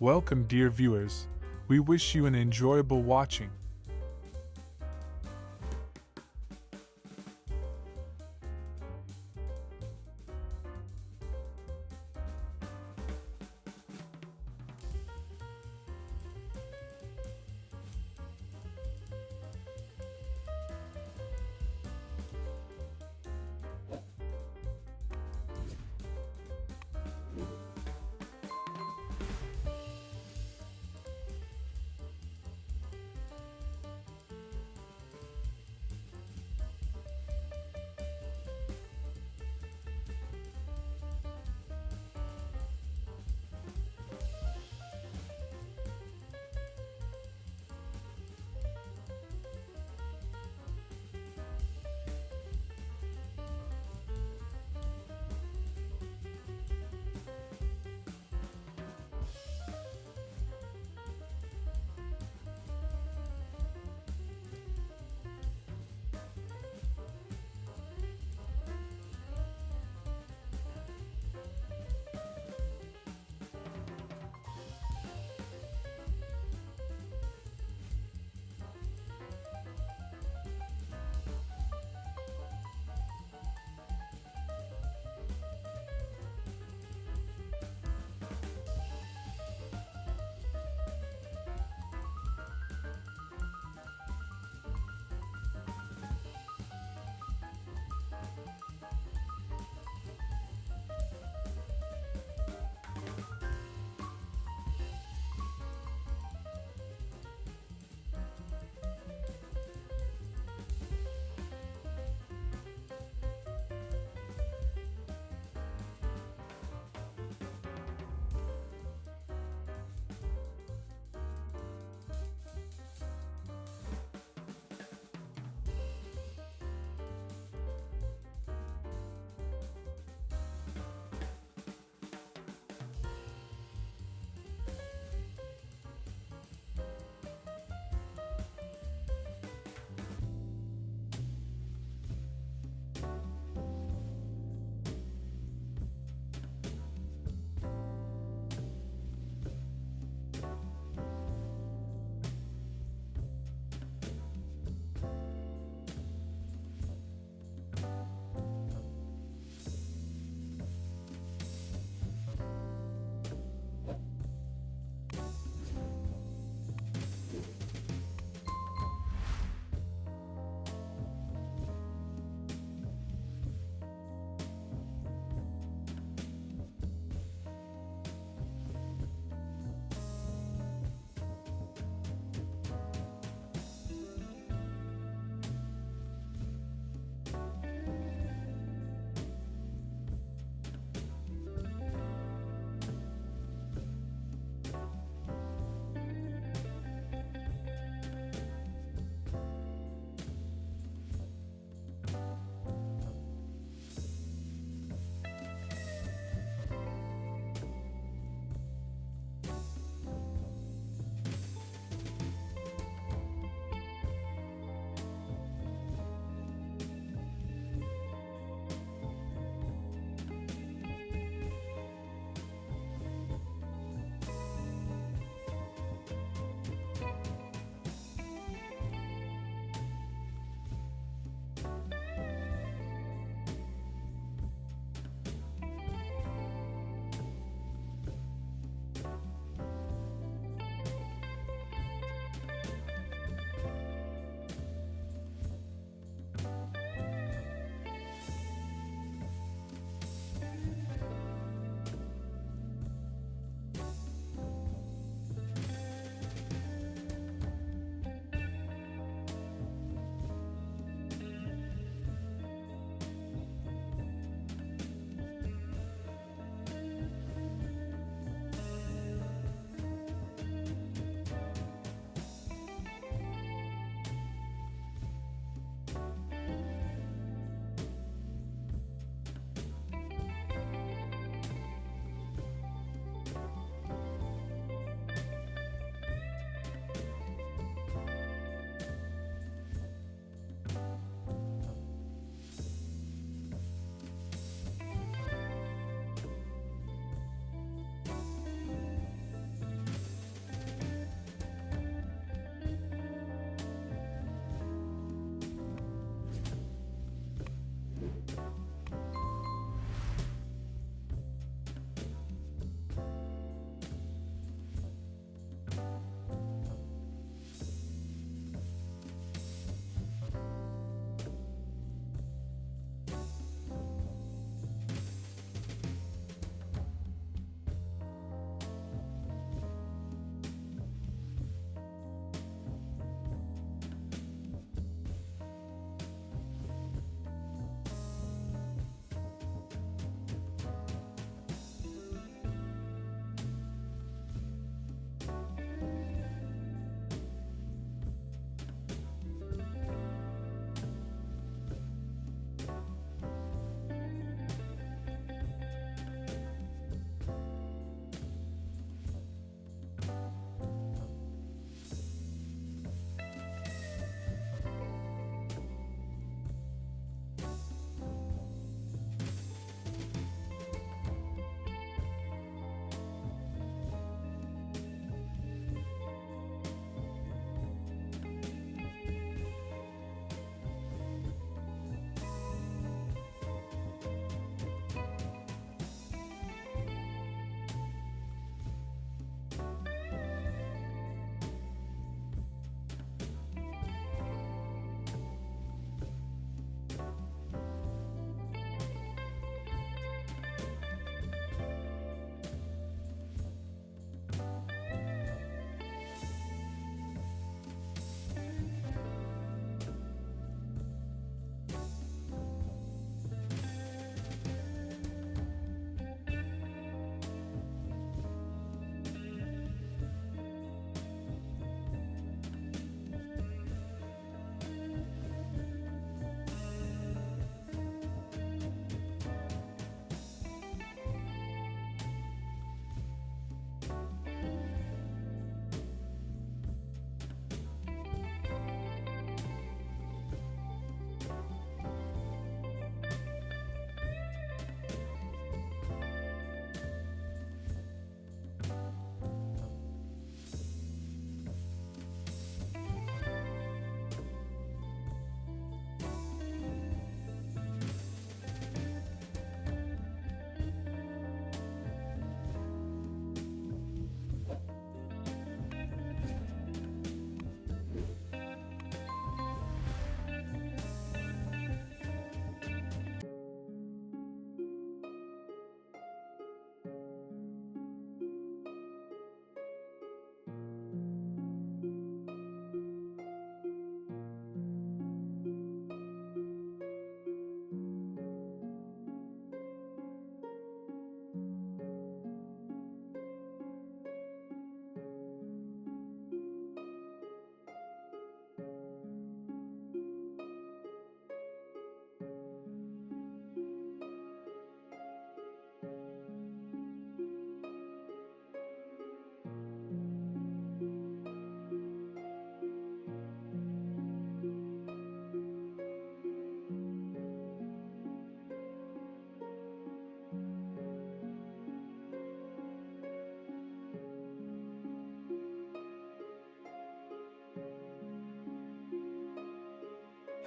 Welcome, dear viewers. We wish you an enjoyable watching.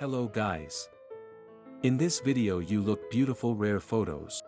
Hello guys. In this video you look beautiful rare photos.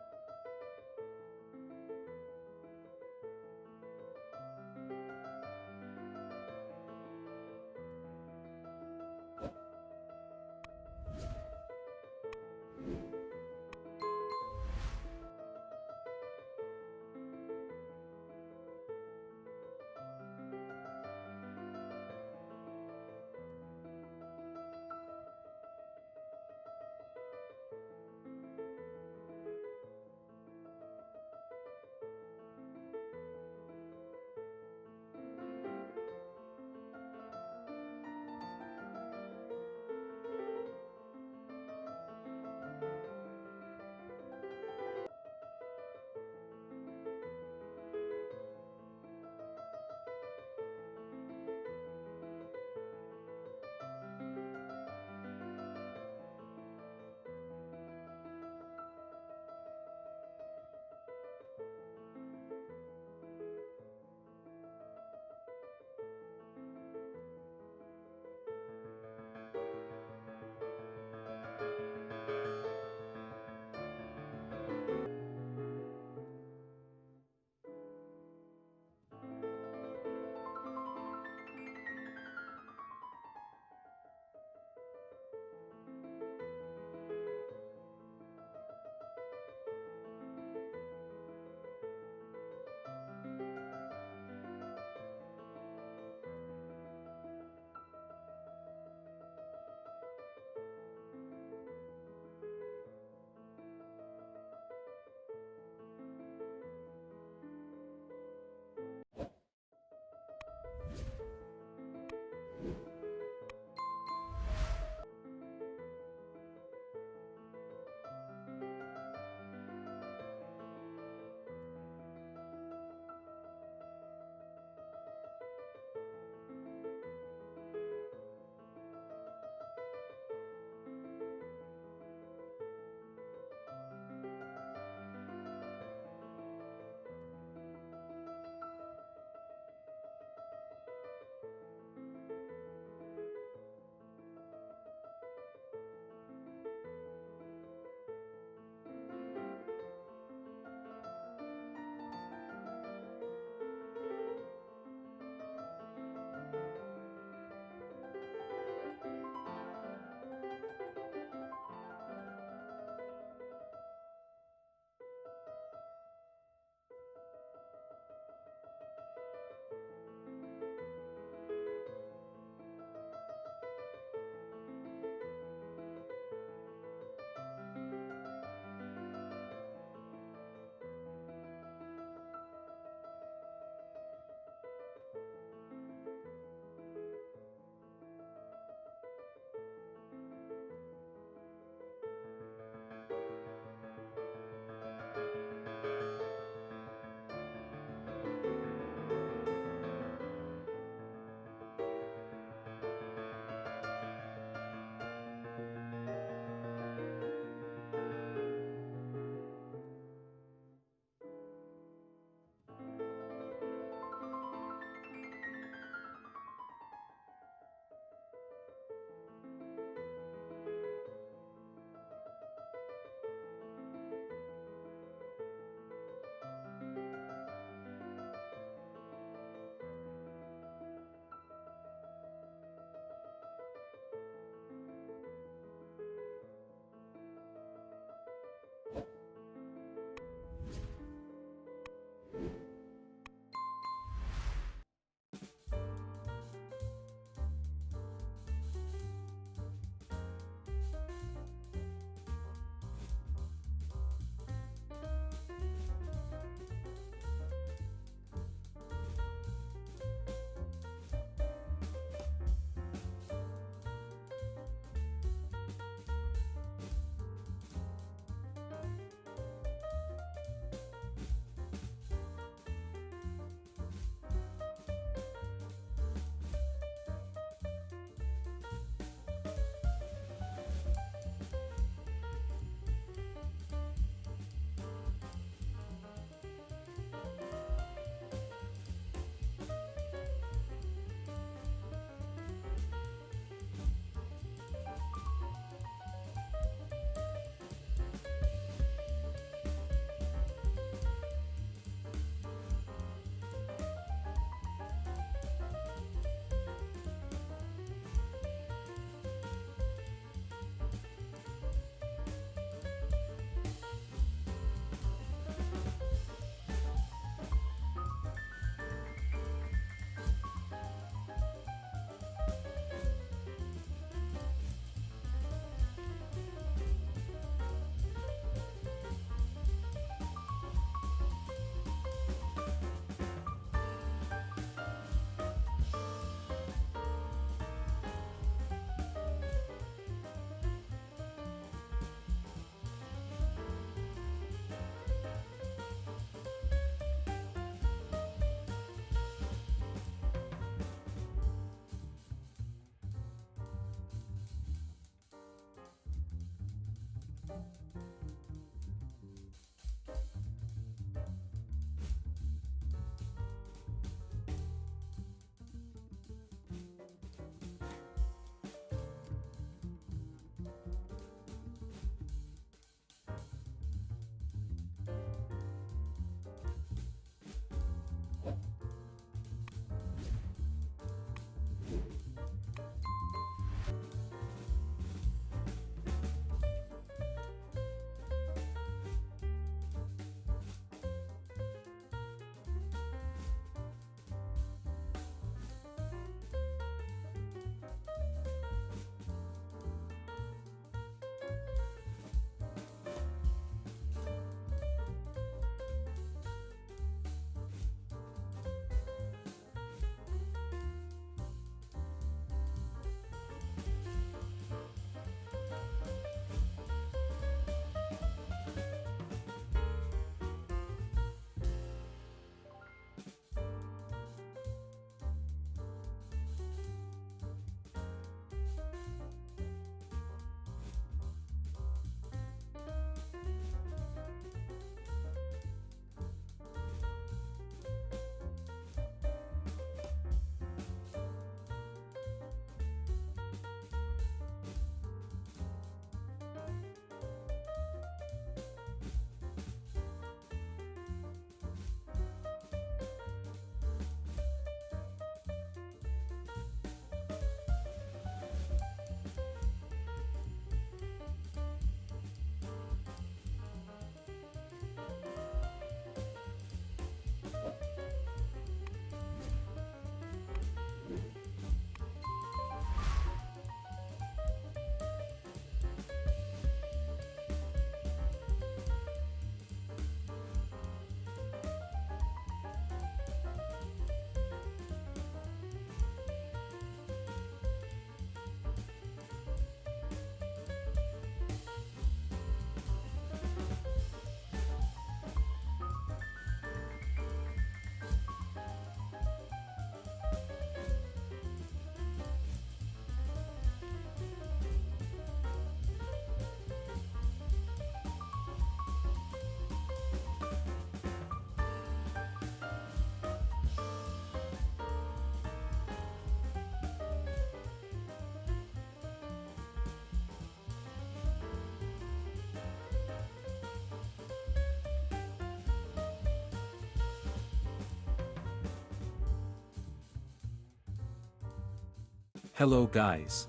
Hello guys.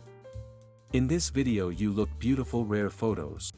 In this video you look beautiful rare photos.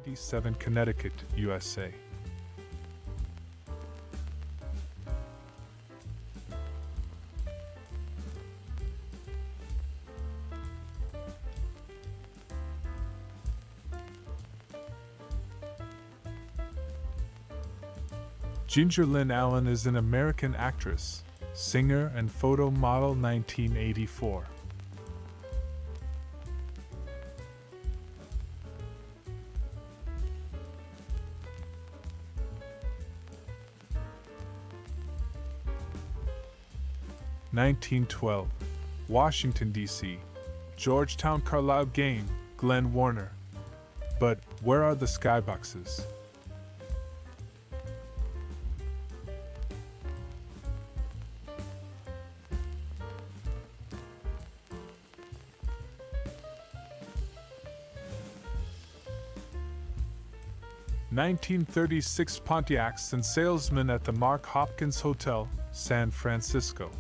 1997, Connecticut, USA. Ginger Lynn Allen is an American actress, singer, and photo model. 1984. (1912), Washington, D.C., Georgetown Carlisle game, Glenn Warner. But where are the skyboxes? (1936), Pontiacs and salesmen at the Mark Hopkins Hotel, San Francisco.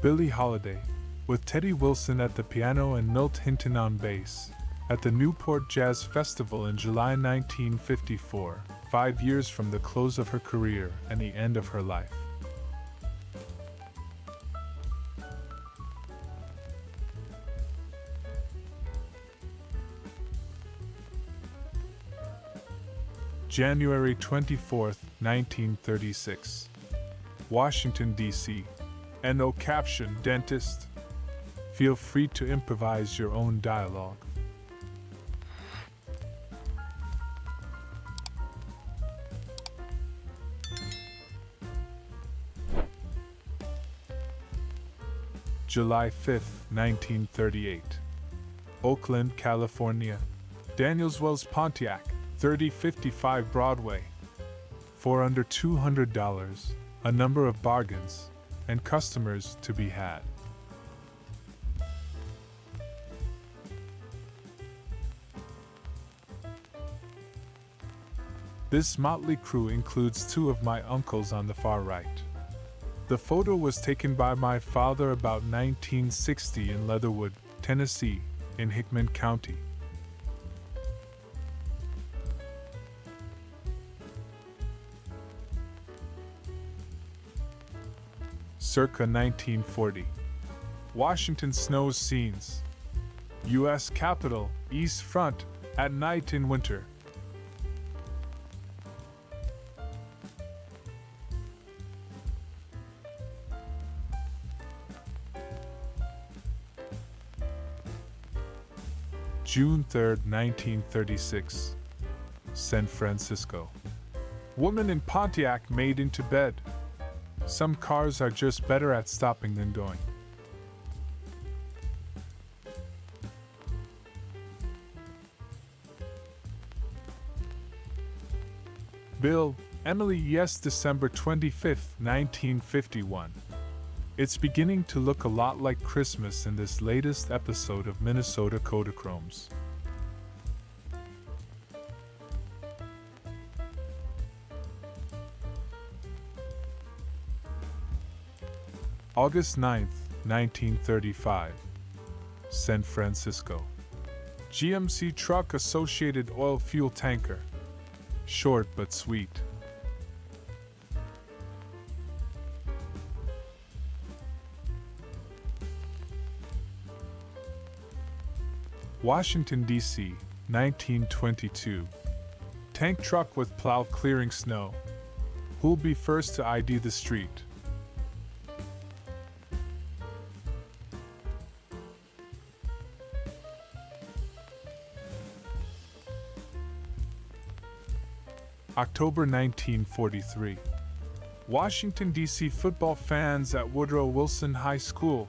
Billie Holiday, with Teddy Wilson at the piano and Milt Hinton on bass, at the Newport Jazz Festival in July 1954, 5 years from the close of her career and the end of her life. January 24, 1936. Washington, D.C. No caption, dentist. Feel free to improvise your own dialogue. July 5, 1938. Oakland, California. Daniels Wells Pontiac, 3055 Broadway. For under $200, a number of bargains, and customers to be had. This motley crew includes two of my uncles on the far right. The photo was taken by my father about 1960 in Leatherwood, Tennessee, in Hickman County. Circa 1940. Washington snows scenes. U.S. Capitol, East Front, at night in winter. June 3, 1936. San Francisco. Woman in Pontiac made into bed. Some cars are just better at stopping than going. Bill, Emily, yes, December 25, 1951. It's beginning to look a lot like Christmas in this latest episode of Minnesota Kodachromes. August 9, 1935. San Francisco. GMC truck associated oil fuel tanker. Short but sweet. Washington, D.C., 1922. Tank truck with plow clearing snow. Who'll be first to ID the street? October 1943. Washington, D.C. football fans at Woodrow Wilson High School.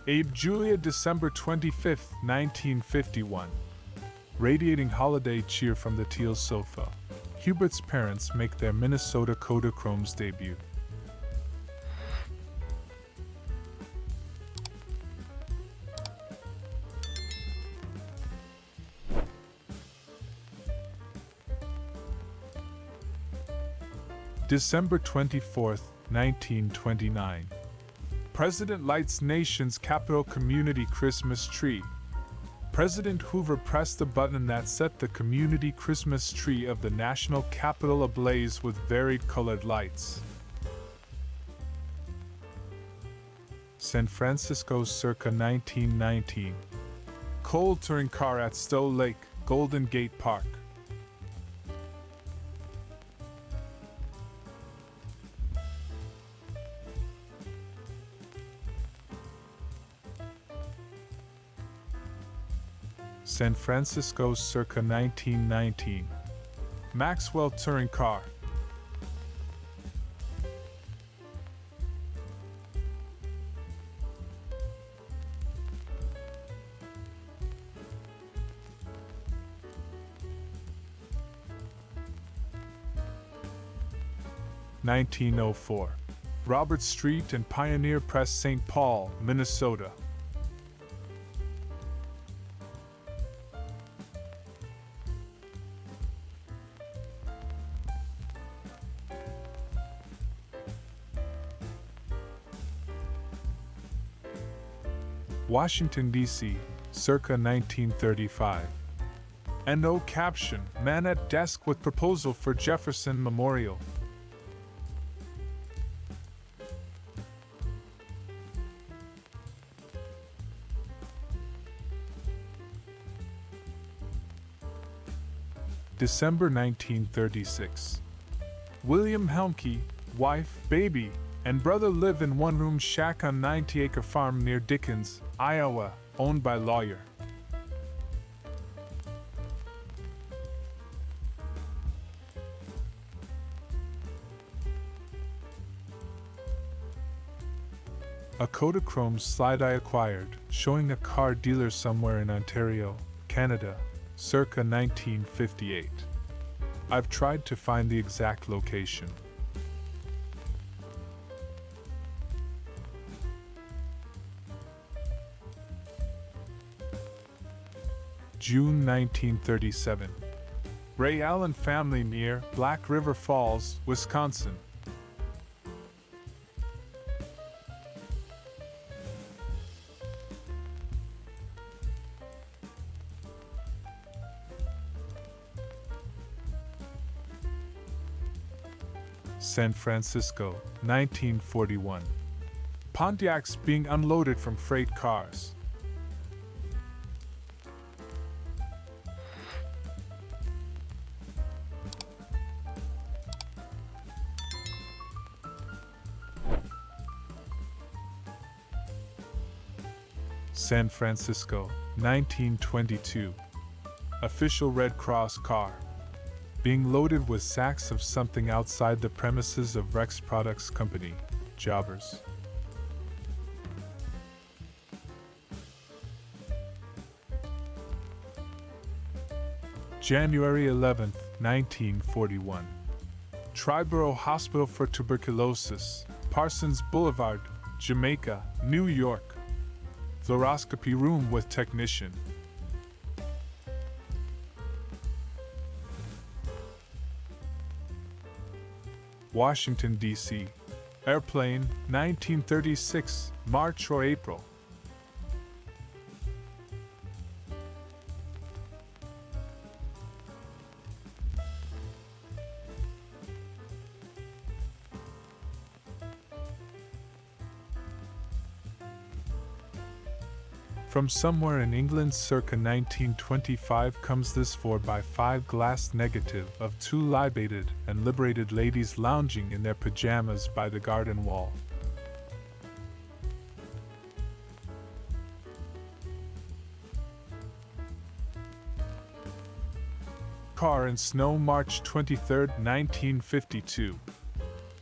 Abe Julia, December 25, 1951. Radiating holiday cheer from the teal sofa. Hubert's parents make their Minnesota Kodachrome's debut. December 24, 1929. President lights nation's capital community Christmas tree. President Hoover pressed the button that set the community Christmas tree of the national capital ablaze with varied colored lights. San Francisco circa 1919. Coal touring car at Stowe Lake, Golden Gate Park. San Francisco circa 1919. Maxwell touring car. (1904) Robert Street and Pioneer Press, St. Paul, Minnesota. Washington, D.C., circa 1935. And no caption, man at desk with proposal for Jefferson Memorial. December 1936. William Helmke, wife, baby, and brother live in one-room shack on 90-acre farm near Dickens, Iowa, owned by lawyer. A Kodachrome slide I acquired, showing a car dealer somewhere in Ontario, Canada, circa 1958. I've tried to find the exact location. June 1937. Ray Allen family near Black River Falls, Wisconsin. San Francisco, 1941. Pontiacs being unloaded from freight cars. San Francisco, 1922. Official Red Cross car. Being loaded with sacks of something outside the premises of Rex Products Company, Jobbers. January 11, 1941. Triborough Hospital for Tuberculosis, Parsons Boulevard, Jamaica, New York. Fluoroscopy room with technician. Washington, D.C. Airplane, 1936, March or April. From somewhere in England circa 1925 comes this 4x5 glass negative of two libated and liberated ladies lounging in their pajamas by the garden wall. Car and snow, March 23, 1952.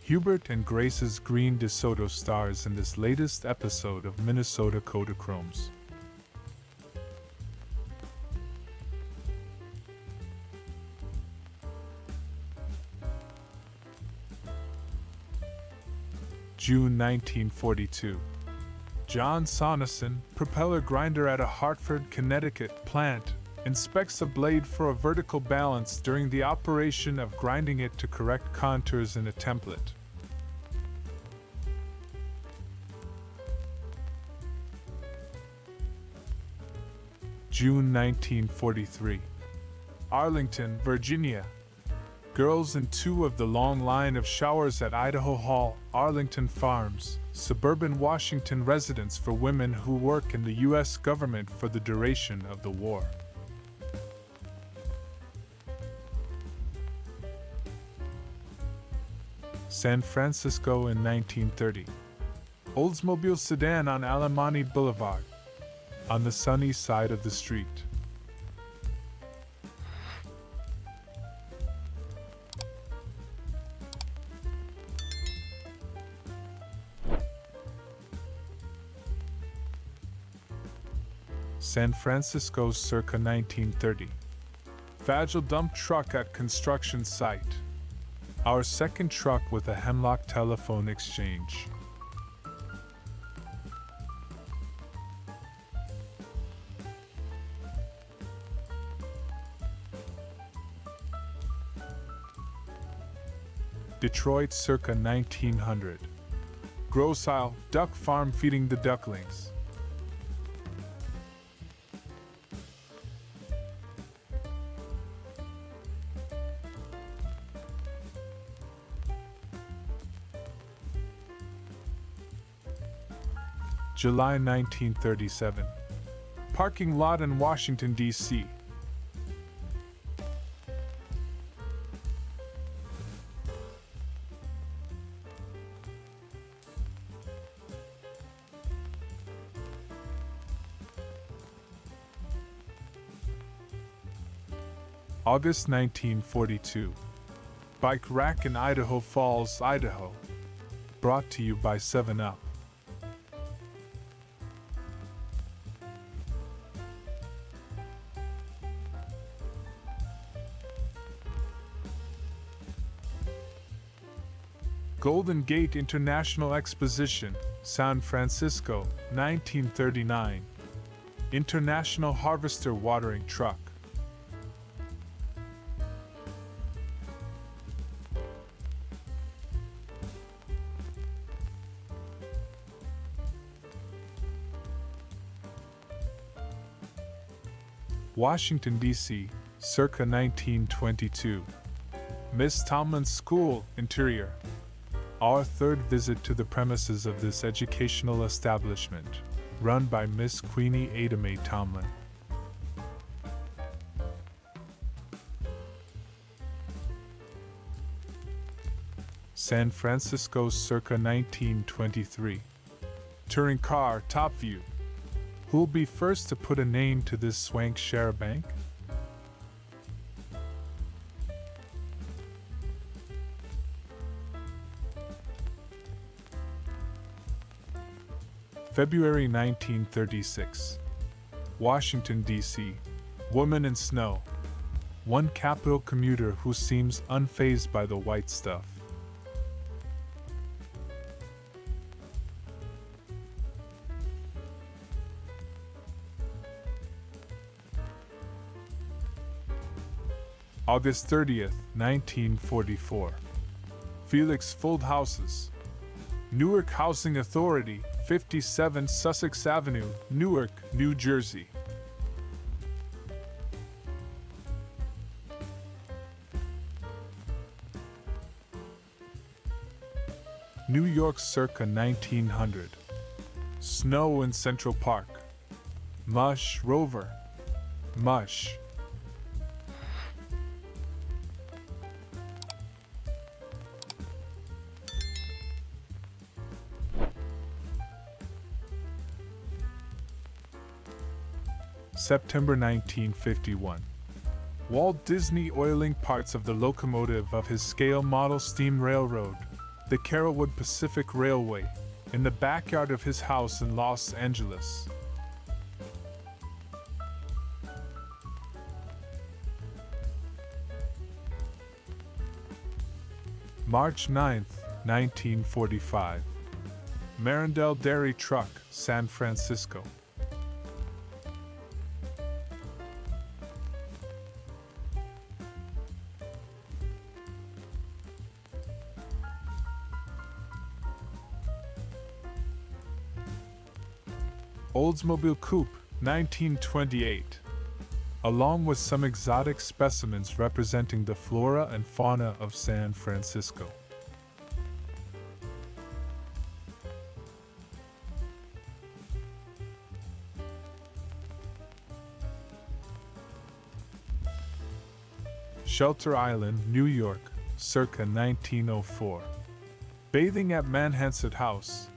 Hubert and Grace's Green DeSoto stars in this latest episode of Minnesota Kodachromes. June 1942. John Sonneson, propeller grinder at a Hartford, Connecticut plant, inspects a blade for a vertical balance during the operation of grinding it to correct contours in a template. June 1943. Arlington, Virginia. Girls in two of the long line of showers at Idaho Hall, Arlington Farms, suburban Washington residence for women who work in the U.S. government for the duration of the war. San Francisco in 1930. Oldsmobile sedan on Alamani Boulevard, on the sunny side of the street. San Francisco circa 1930. Fragile dump truck at construction site. Our second truck with a Hemlock telephone exchange. Detroit circa 1900. Gross Isle, duck farm feeding the ducklings. July 1937. Parking lot in Washington, D.C. August 1942. Bike rack in Idaho Falls, Idaho. Brought to you by 7-Up. Golden Gate International Exposition, San Francisco, 1939. International Harvester watering truck. Washington, D.C., circa 1922. Miss Tomlin's School, interior. Our third visit to the premises of this educational establishment, run by Miss Queenie Ada Mae Tomlin. San Francisco circa 1923. Touring car, top view. Who'll be first to put a name to this swank charabanc? February 1936. Washington, D.C. Woman in snow. One Capitol commuter who seems unfazed by the white stuff. August 30th, 1944. Felix Fold Houses. Newark Housing Authority, 57 Sussex Avenue, Newark, New Jersey. New York circa 1900. Snow in Central Park. Mush Rover. Mush. September 1951. Walt Disney oiling parts of the locomotive of his scale model steam railroad, the Carrollwood Pacific Railway, in the backyard of his house in Los Angeles. March 9th, 1945. Marindel Dairy Truck, San Francisco. Oldsmobile Coupe, 1928. Along with some exotic specimens representing the flora and fauna of San Francisco. Shelter Island, New York, circa 1904. Bathing at Manhasset House.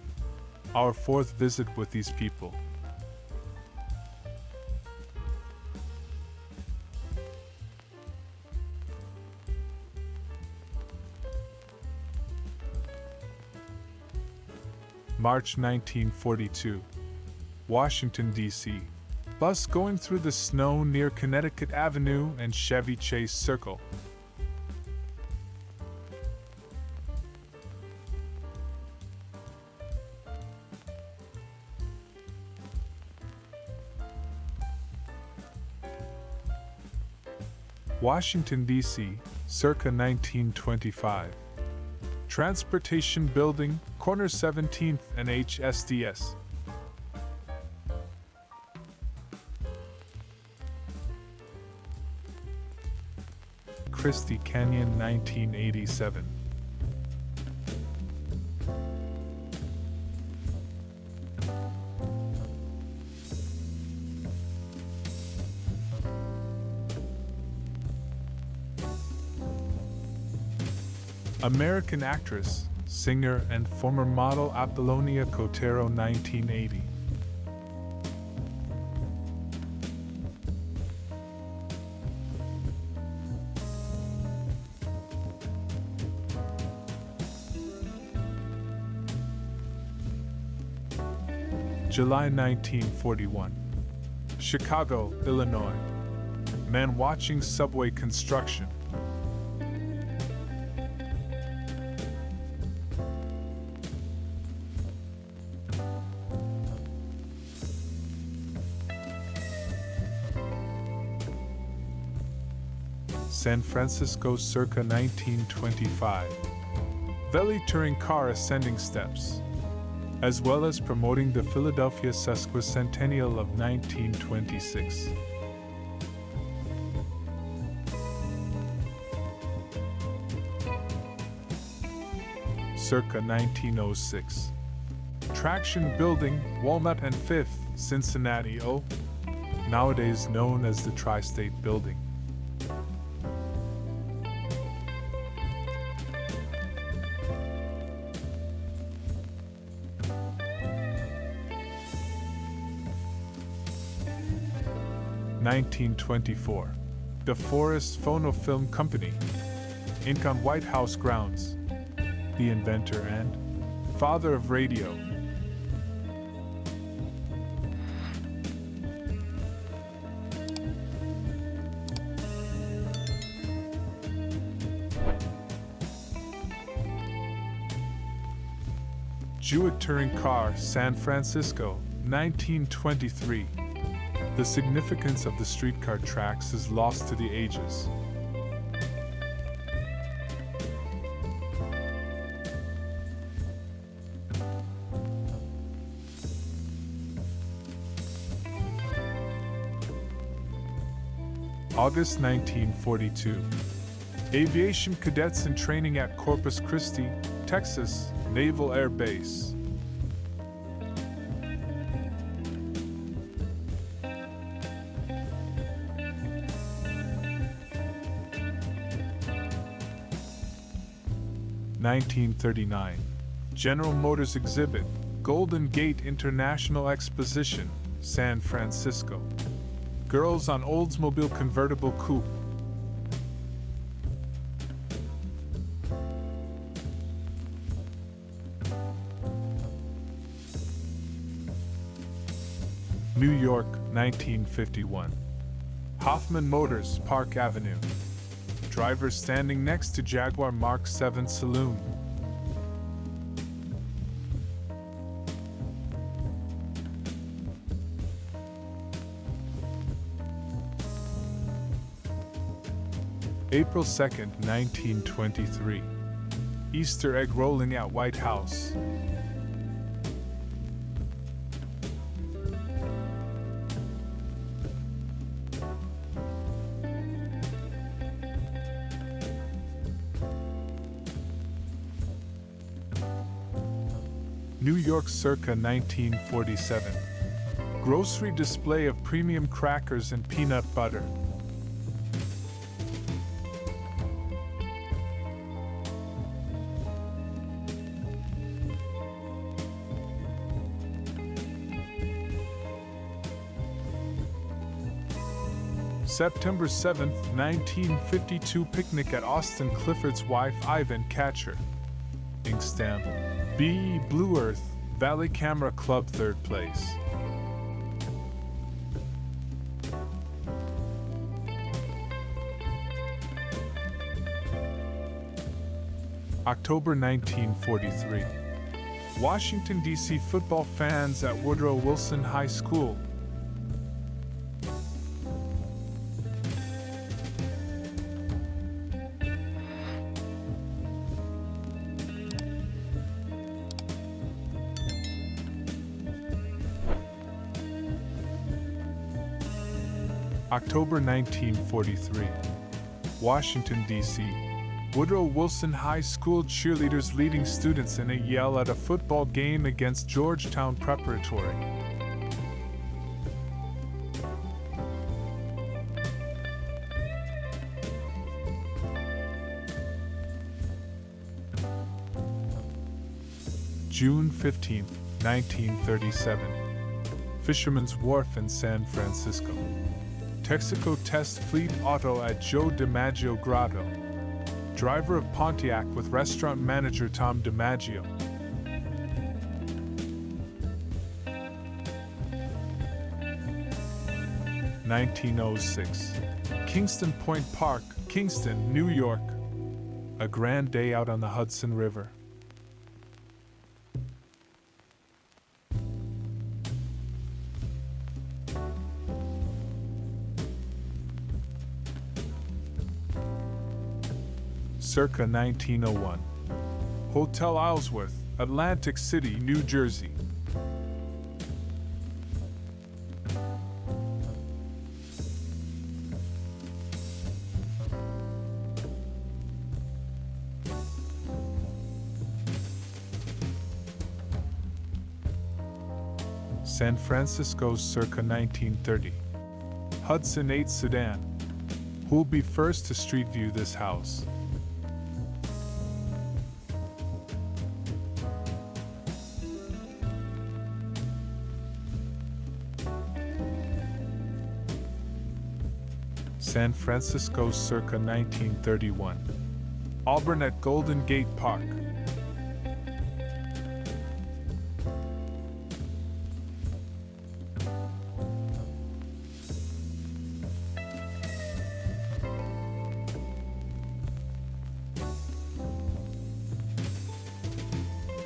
Our fourth visit with these people. March 1942. Washington, D.C. Bus going through the snow near Connecticut Avenue and Chevy Chase Circle. Washington, D.C., circa 1925. Transportation Building, corner 17th and HSDS. Christie Canyon, 1987. American actress, singer, and former model Apollonia Cotero, 1980. July 1941. Chicago, Illinois. Man watching subway construction. San Francisco, circa 1925. Valley touring car ascending steps, as well as promoting the Philadelphia sesquicentennial of 1926. Circa 1906. Traction Building, Walnut and 5th, Cincinnati, O. Nowadays known as the Tri-State Building. (1924). The Forest Phonofilm Company, Inc. on White House grounds. The inventor and father of radio. Jewett Touring Car, San Francisco, 1923. The significance of the streetcar tracks is lost to the ages. August 1942. Aviation cadets in training at Corpus Christi, Texas, Naval Air Base. (1939). General Motors exhibit, Golden Gate International Exposition, San Francisco. Girls on Oldsmobile convertible coupe. New York, 1951. Hoffman Motors, Park Avenue. Driver standing next to Jaguar Mark 7 Saloon. April 2nd, 1923. Easter egg rolling at White House. New York circa 1947. Grocery display of premium crackers and peanut butter. September 7th, 1952. Picnic at Austin. Clifford's wife Ivan Catcher. Ink stamp. B. Blue Earth, Valley Camera Club 3rd place. October 1943. Washington, D.C. football fans at Woodrow Wilson High School. October 1943. Washington, D.C. Woodrow Wilson High School cheerleaders leading students in a yell at a football game against Georgetown Preparatory. June 15, 1937. Fisherman's Wharf in San Francisco. Texaco Test Fleet Auto at Joe DiMaggio Grotto. Driver of Pontiac with restaurant manager Tom DiMaggio. (1906) Kingston Point Park, Kingston, New York. A grand day out on the Hudson River. Circa 1901. Hotel Isleworth, Atlantic City, New Jersey. San Francisco circa 1930. Hudson 8 sedan. Who'll be first to street view this house? San Francisco circa 1931. Auburn at Golden Gate Park.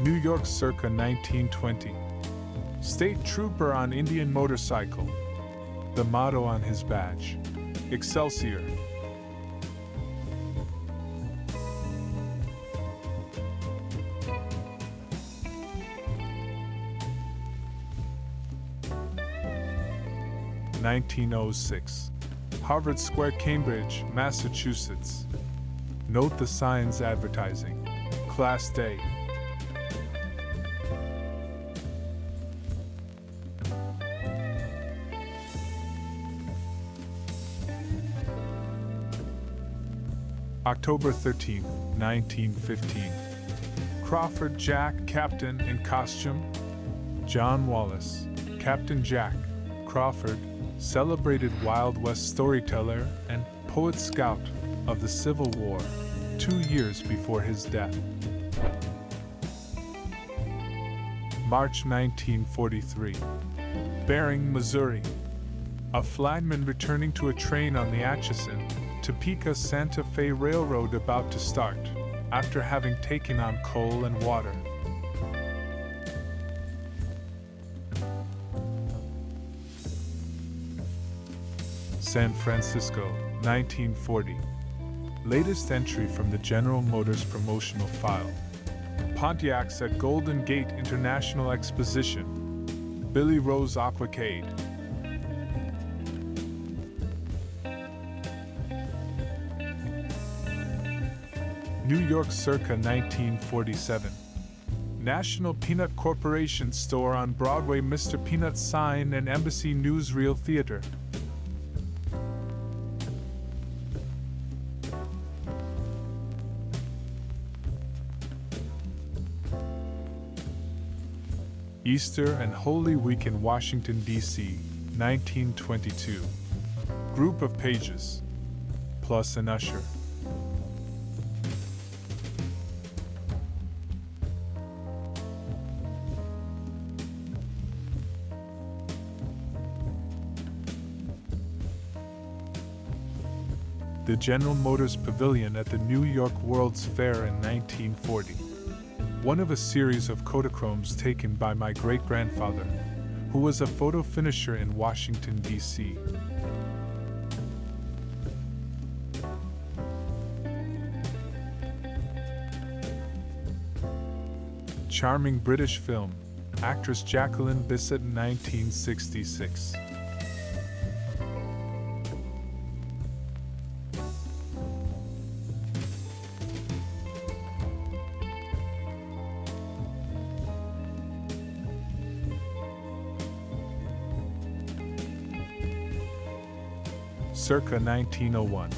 New York circa 1920. State trooper on Indian motorcycle. The motto on his badge: Excelsior. (1906) Harvard Square, Cambridge, Massachusetts. Note the signs advertising. Class Day. October 13, 1915. Crawford Jack, captain in costume. John Wallace, Captain Jack Crawford, celebrated Wild West storyteller and poet scout of the Civil War, 2 years before his death. March 1943. Bering, Missouri. A flagman returning to a train on the Atchison, Topeka Santa Fe Railroad about to start, after having taken on coal and water. San Francisco, 1940. Latest entry from the General Motors promotional file. Pontiacs at Golden Gate International Exposition. Billy Rose Aquacade. New York circa 1947. National Peanut Corporation store on Broadway. Mr. Peanut sign and Embassy Newsreel Theater. Easter and Holy Week in Washington, D.C., 1922. Group of pages, plus an usher. The General Motors Pavilion at the New York World's Fair in 1940. One of a series of Kodachromes taken by my great-grandfather, who was a photo finisher in Washington, D.C. Charming British film, actress Jacqueline Bisset, 1966. Circa 1901.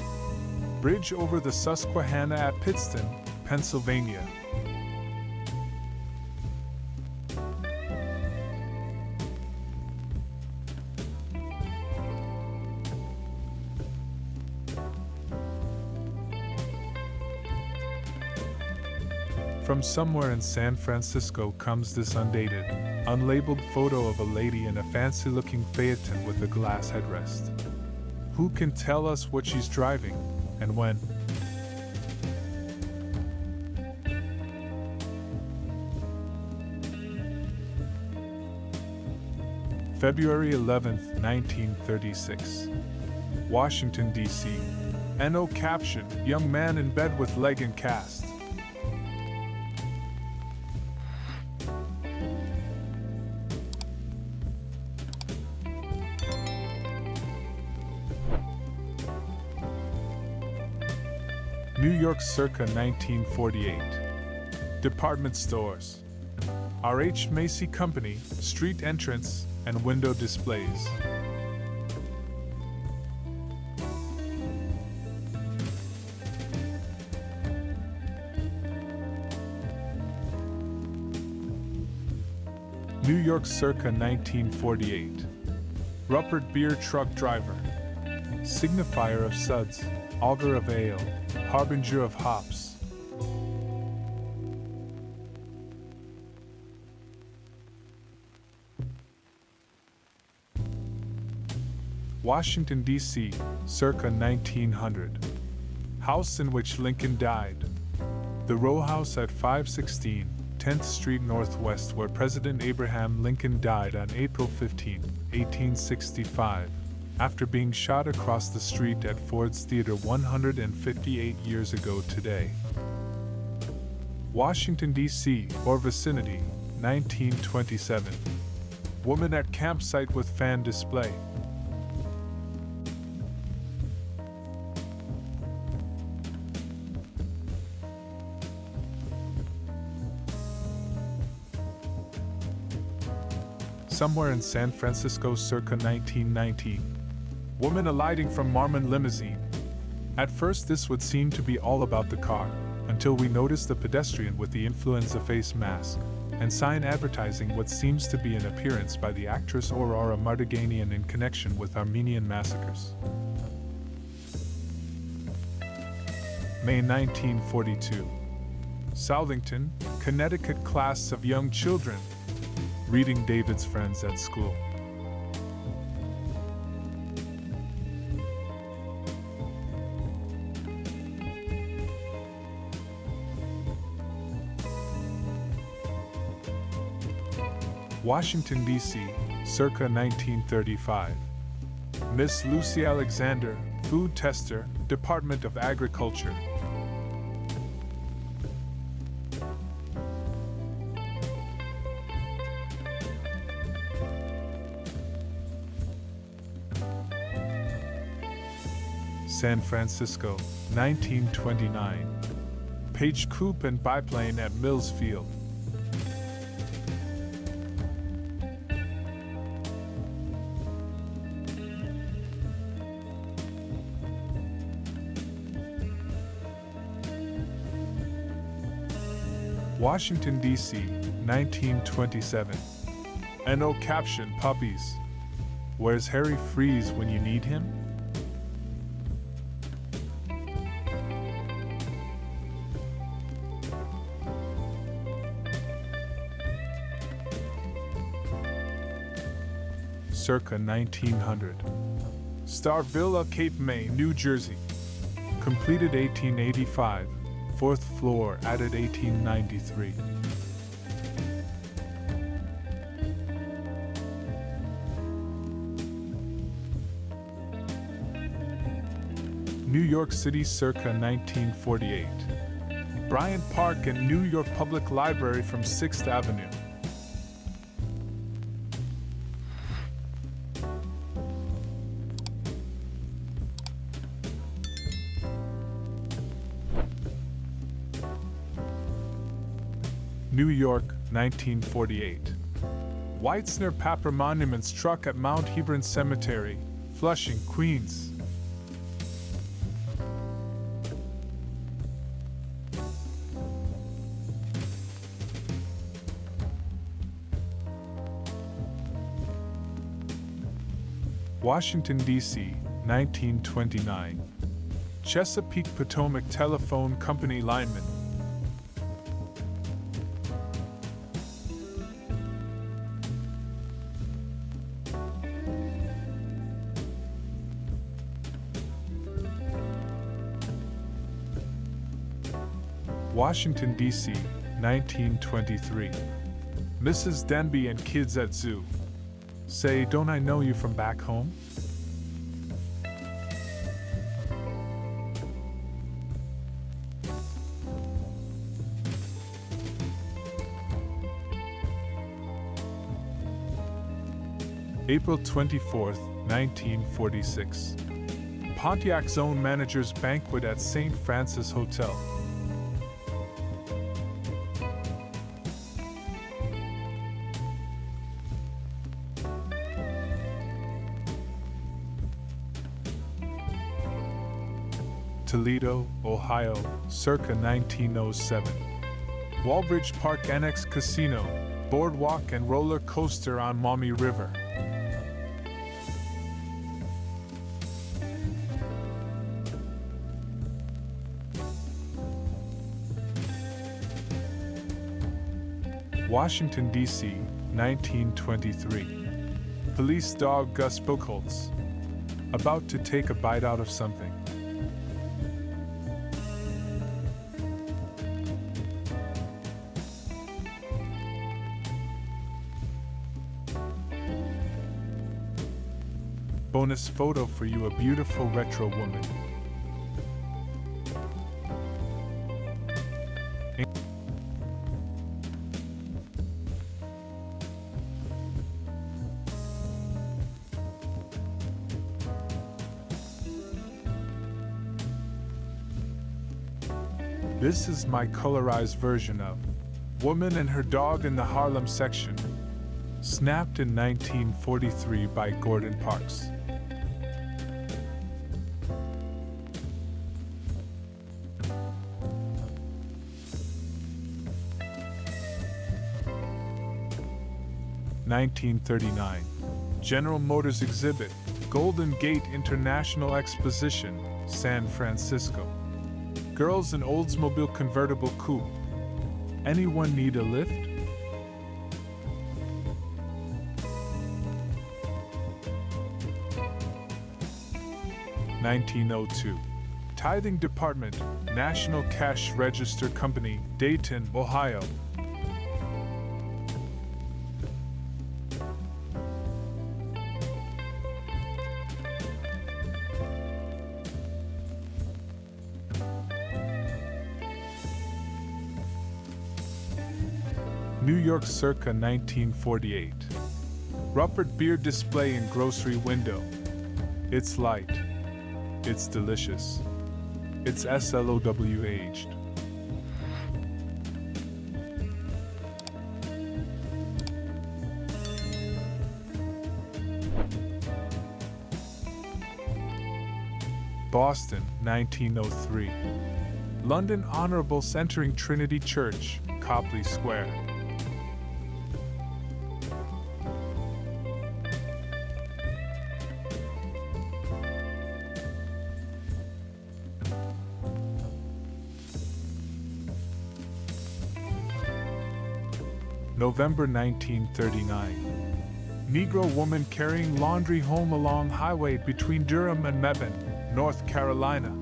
Bridge over the Susquehanna at Pittston, Pennsylvania. From somewhere in San Francisco comes this undated, unlabeled photo of a lady in a fancy-looking phaeton with a glass headrest. Who can tell us what she's driving, and when? February 11, 1936. Washington, D.C. NO caption, young man in bed with leg in cast. New York circa 1948. Department stores. R.H. Macy Company, street entrance, and window displays. New York circa 1948. Rupert beer truck driver. Signifier of suds, augur of ale, harbinger of hops. Washington, D.C., circa 1900. House in which Lincoln died. The row house at 516 10th Street Northwest, where President Abraham Lincoln died on April 15, 1865, after being shot across the street at Ford's Theater 158 years ago today. Washington, D.C., or vicinity, 1927. Woman at campsite with fan display. Somewhere in San Francisco circa 1919. Woman alighting from Marmon limousine. At first this would seem to be all about the car, until we notice the pedestrian with the influenza face mask, and sign advertising what seems to be an appearance by the actress Aurora Mardiganian in connection with Armenian massacres. May 1942. Southington, Connecticut, class of young children. Reading David's friends at school. Washington, D.C., circa 1935. Miss Lucy Alexander, food tester, Department of Agriculture. San Francisco, 1929. Page coupe and biplane at Mills Field. Washington, D.C., 1927. NO caption Puppies. Where's Harry Freeze when you need him? Circa 1900. Star Villa, Cape May, New Jersey. Completed 1885. Fourth floor added 1893. New York City circa 1948. Bryant Park and New York Public Library from 6th Avenue. New York, 1948. Weitzner Papper Monument struck at Mount Hebron Cemetery, Flushing, Queens. Washington, D.C., 1929. Chesapeake Potomac Telephone Company lineman. Washington, D.C., 1923. Mrs. Denby and kids at zoo. Say, don't I know you from back home? April 24th, 1946. Pontiac Zone Manager's Banquet at St. Francis Hotel. Toledo, Ohio, circa 1907. Walbridge Park Annex Casino, boardwalk and roller coaster on Maumee River. Washington, D.C., 1923. Police dog Gus Buchholz. About to take a bite out of something. Bonus photo for you, a beautiful retro woman. This is my colorized version of Woman and Her Dog in the Harlem section, snapped in 1943 by Gordon Parks. (1939) General Motors exhibit, Golden Gate International Exposition, San Francisco. Girls in Oldsmobile convertible coupe. Anyone need a lift? (1902) Tithing Department, National Cash Register Company, Dayton, Ohio. New York circa 1948. Rupert beer display in grocery window. It's light. It's delicious. It's slow aged. Boston, 1903. London Honourables entering Trinity Church, Copley Square. November 1939. Negro woman carrying laundry home along highway between Durham and Mebane, North Carolina.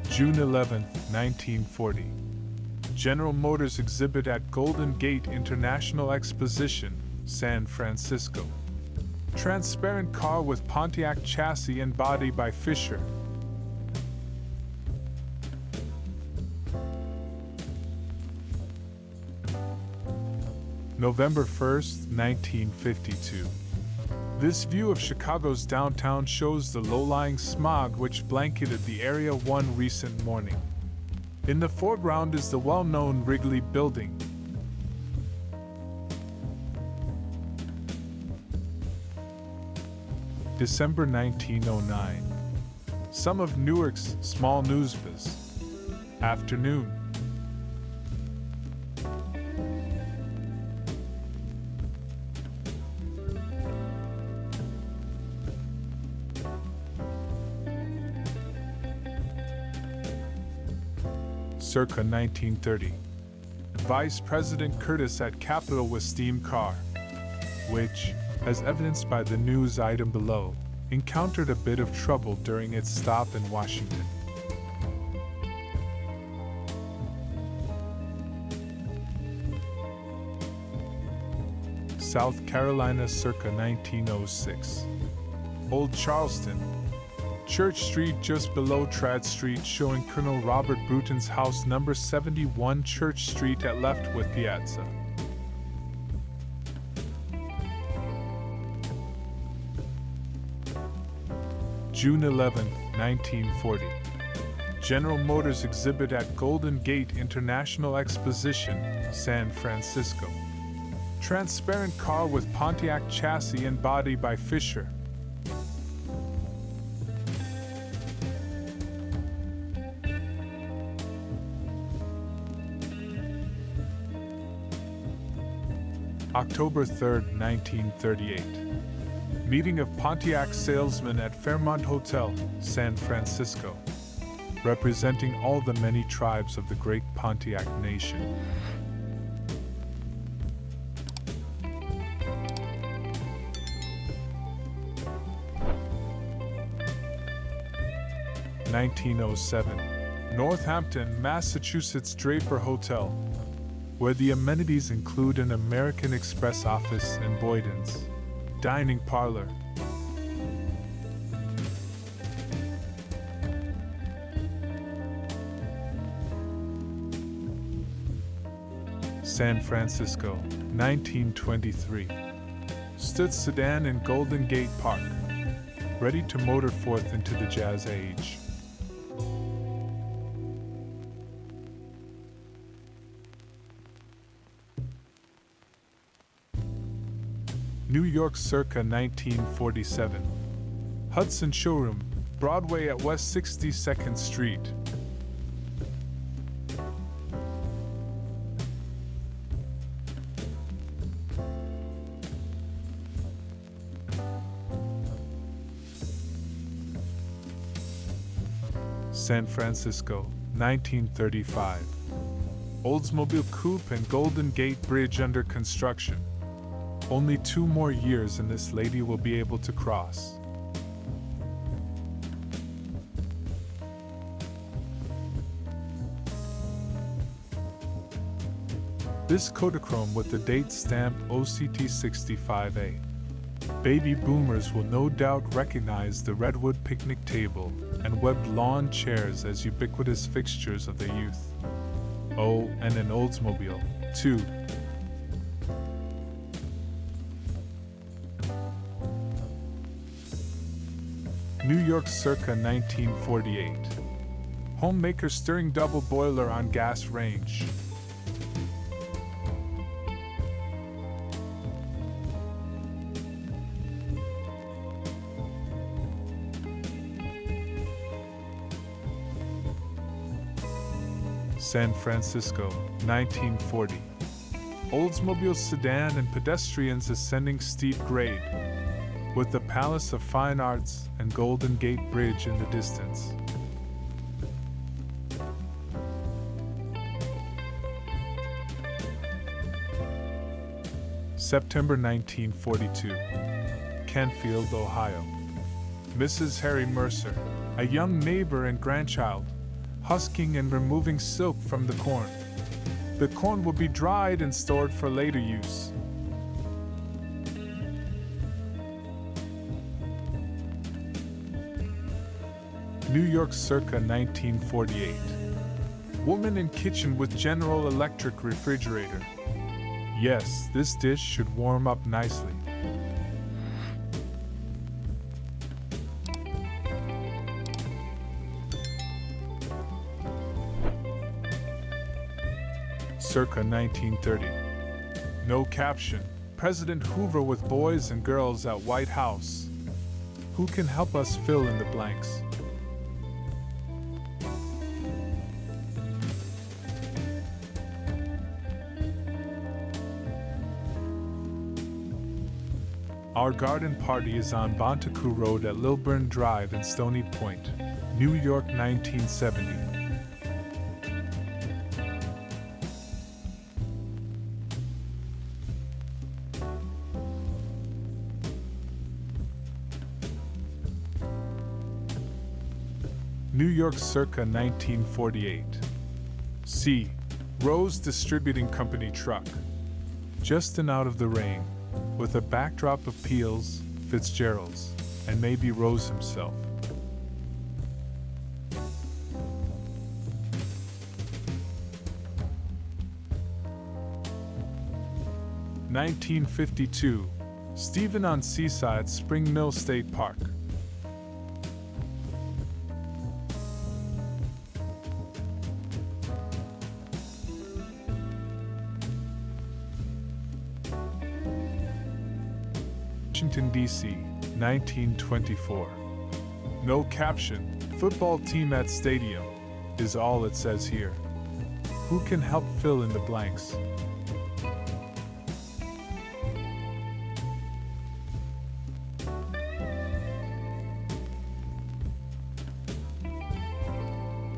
June 11, 1940. General Motors exhibit at Golden Gate International Exposition, San Francisco. Transparent car with Pontiac chassis and body by Fisher. November 1st, 1952. This view of Chicago's downtown shows the low-lying smog which blanketed the area one recent morning. In the foreground is the well-known Wrigley Building. December 1909. Some of Newark's small newspaper's afternoon. Circa 1930. Vice President Curtis at Capitol with steam car, which, as evidenced by the news item below, encountered a bit of trouble during its stop in Washington. South Carolina circa 1906. Old Charleston. Church Street just below Trad Street showing Colonel Robert Bruton's house number 71 Church Street at left with Piazza. June 11, 1940. General Motors exhibit at Golden Gate International Exposition, San Francisco. Transparent car with Pontiac chassis and body by Fisher. October 3, 1938. Meeting of Pontiac salesmen at Fairmont Hotel, San Francisco, representing all the many tribes of the great Pontiac nation. (1907) Northampton, Massachusetts Draper Hotel, where the amenities include an American Express office and Boyden's dining parlor. San Francisco, 1923. Stood sedan in Golden Gate Park, ready to motor forth into the Jazz Age. New York circa 1947. Hudson Showroom, Broadway at West 62nd Street. San Francisco, 1935. Oldsmobile Coupe and Golden Gate Bridge under construction. Only 2 more years and this lady will be able to cross. This Kodachrome with the date stamped OCT 65A. Baby boomers will no doubt recognize the redwood picnic table and webbed lawn chairs as ubiquitous fixtures of their youth. Oh, and an Oldsmobile, too. New York circa 1948. Homemaker stirring double boiler on gas range. San Francisco, 1940. Oldsmobile sedan and pedestrians ascending steep grade, with the Palace of Fine Arts and Golden Gate Bridge in the distance. September 1942. Canfield, Ohio. Mrs. Harry Mercer, a young neighbor and grandchild, husking and removing silk from the corn. The corn will be dried and stored for later use. New York circa 1948. Woman in kitchen with General Electric refrigerator. Yes, this dish should warm up nicely. Circa 1930. No caption. President Hoover with boys and girls at White House. Who can help us fill in the blanks? Our garden party is on Bontecu Road at Lilburn Drive in Stony Point, New York, 1970. New York circa 1948. C. Rose Distributing Company truck. Just and out of the rain, with a backdrop of Peels, Fitzgerald's, and maybe Rose himself. (1952) Stephen on Seaside, Spring Mill State Park. Washington, D.C., 1924. No caption, football team at stadium, is all it says here. Who can help fill in the blanks?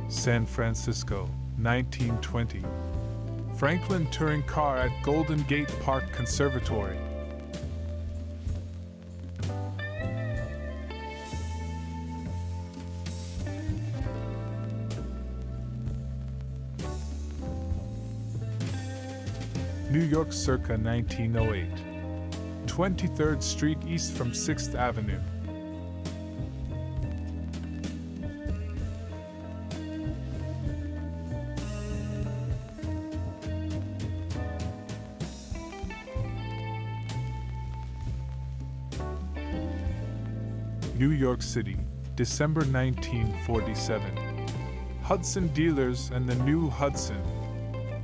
San Francisco, 1920. Franklin touring car at Golden Gate Park Conservatory. New York circa 1908. 23rd Street east from 6th Avenue. New York City, December 1947. Hudson Dealers and the new Hudson.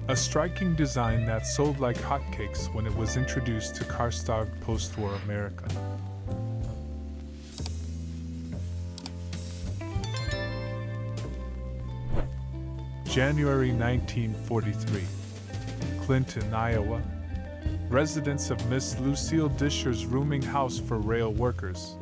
A striking design that sold like hotcakes when it was introduced to car-starved post-war America. January 1943. Clinton, Iowa. Residents of Miss Lucille Disher's rooming house for rail workers.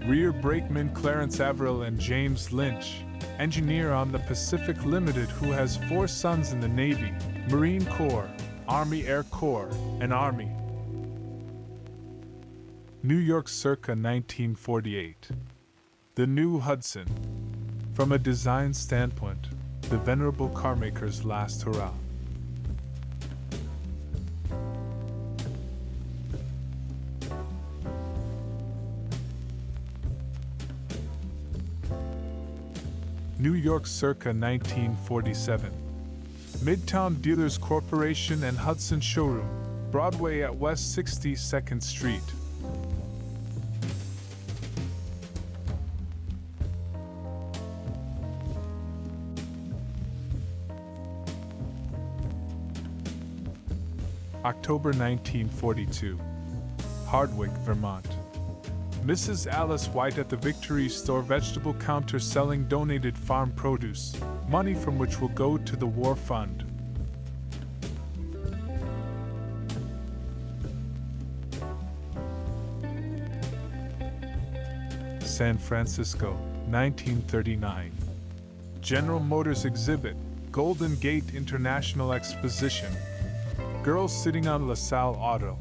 Rear brakeman Clarence Averill and James Lynch, engineer on the Pacific Limited, who has 4 sons in the Navy, Marine Corps, Army Air Corps, and Army. New York circa 1948. The new Hudson. From a design standpoint, the venerable carmaker's last hurrah. New York circa 1947. Midtown Dealers Corporation and Hudson Showroom, Broadway at West 62nd Street. October 1942. Hardwick, Vermont. Mrs. Alice White at the Victory Store vegetable counter selling donated farm produce, money from which will go to the War Fund. San Francisco, 1939. General Motors exhibit, Golden Gate International Exposition. Girls sitting on LaSalle Auto.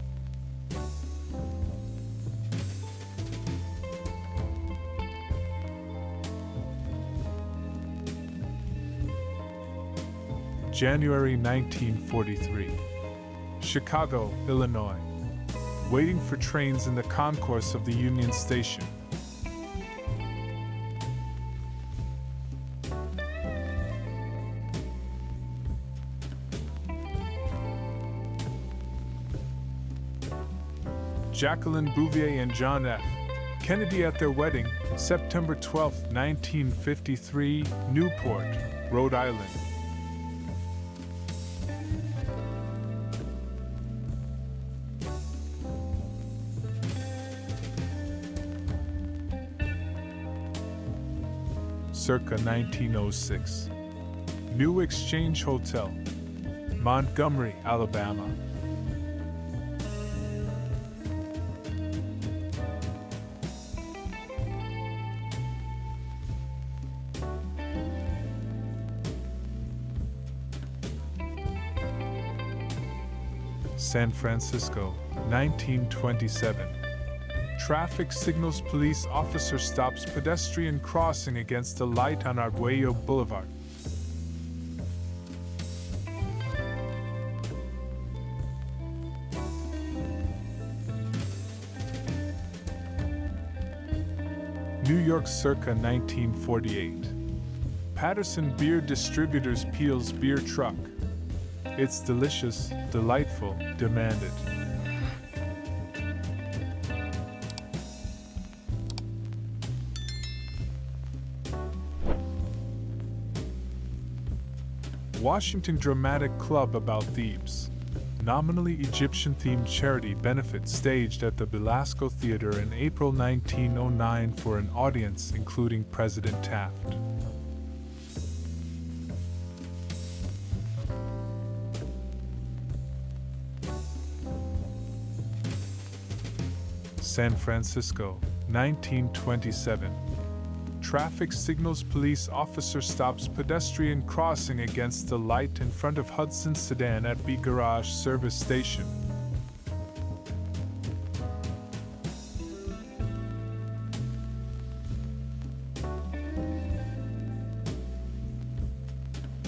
January 1943. Chicago, Illinois. Waiting for trains in the concourse of the Union Station. Jacqueline Bouvier and John F. Kennedy at their wedding, September 12, 1953, Newport, Rhode Island. Circa 1906. New Exchange Hotel, Montgomery, Alabama. San Francisco, 1927. Traffic signals police officer stops pedestrian crossing against a light on Arguello Boulevard. New York circa 1948. Patterson Beer Distributors Peel's Beer Truck. It's delicious, delightful, demanded. Washington Dramatic Club about Thebes. Nominally Egyptian-themed charity benefit staged at the Belasco Theater in April 1909 for an audience including President Taft. San Francisco, 1927. Traffic signals police officer stops pedestrian crossing against the light in front of Hudson sedan at B Garage service station.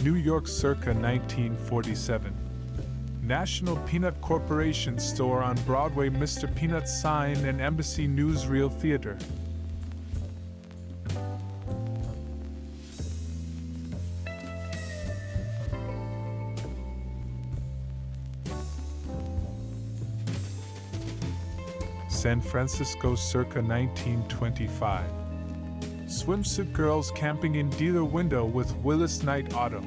New York circa 1947. National Peanut Corporation store on Broadway, Mr. Peanut sign and Embassy Newsreel Theater. San Francisco circa 1925. Swimsuit girls camping in dealer window with Willis Knight Auto.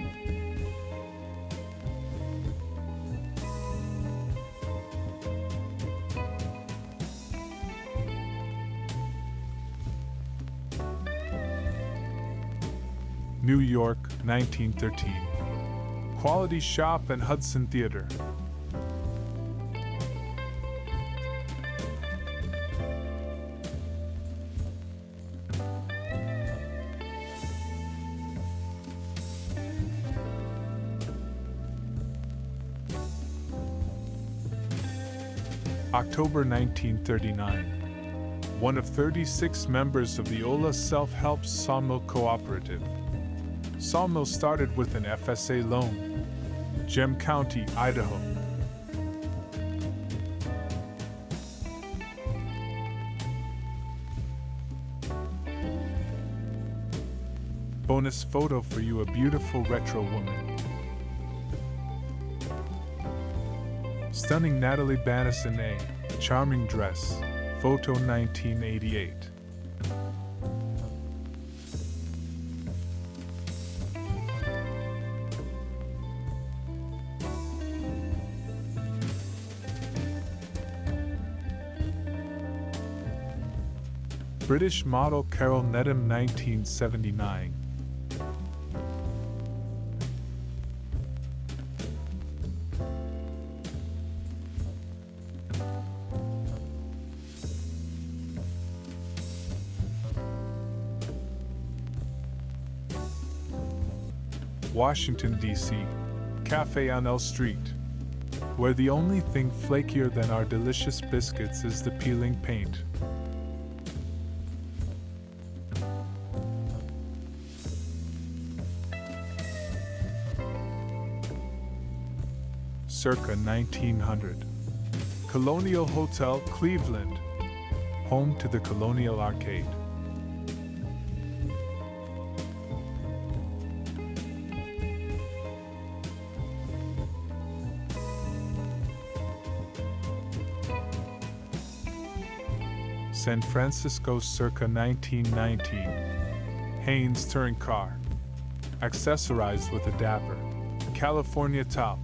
New York, 1913. Quality Shop and Hudson Theater. October 1939. One of 36 members of the Ola Self-Help Sawmill Cooperative. Sawmill started with an FSA loan. Gem County, Idaho. Bonus photo for you, a beautiful retro woman. Stunning Natalie Banison A. Charming dress. Photo 1988. British model Carol Needham 1979. Washington, D.C. Cafe on L Street, where the only thing flakier than our delicious biscuits is the peeling paint. Circa 1900. Colonial Hotel, Cleveland, home to the Colonial Arcade. San Francisco, circa 1919. Haynes touring car, accessorized with a dapper California top.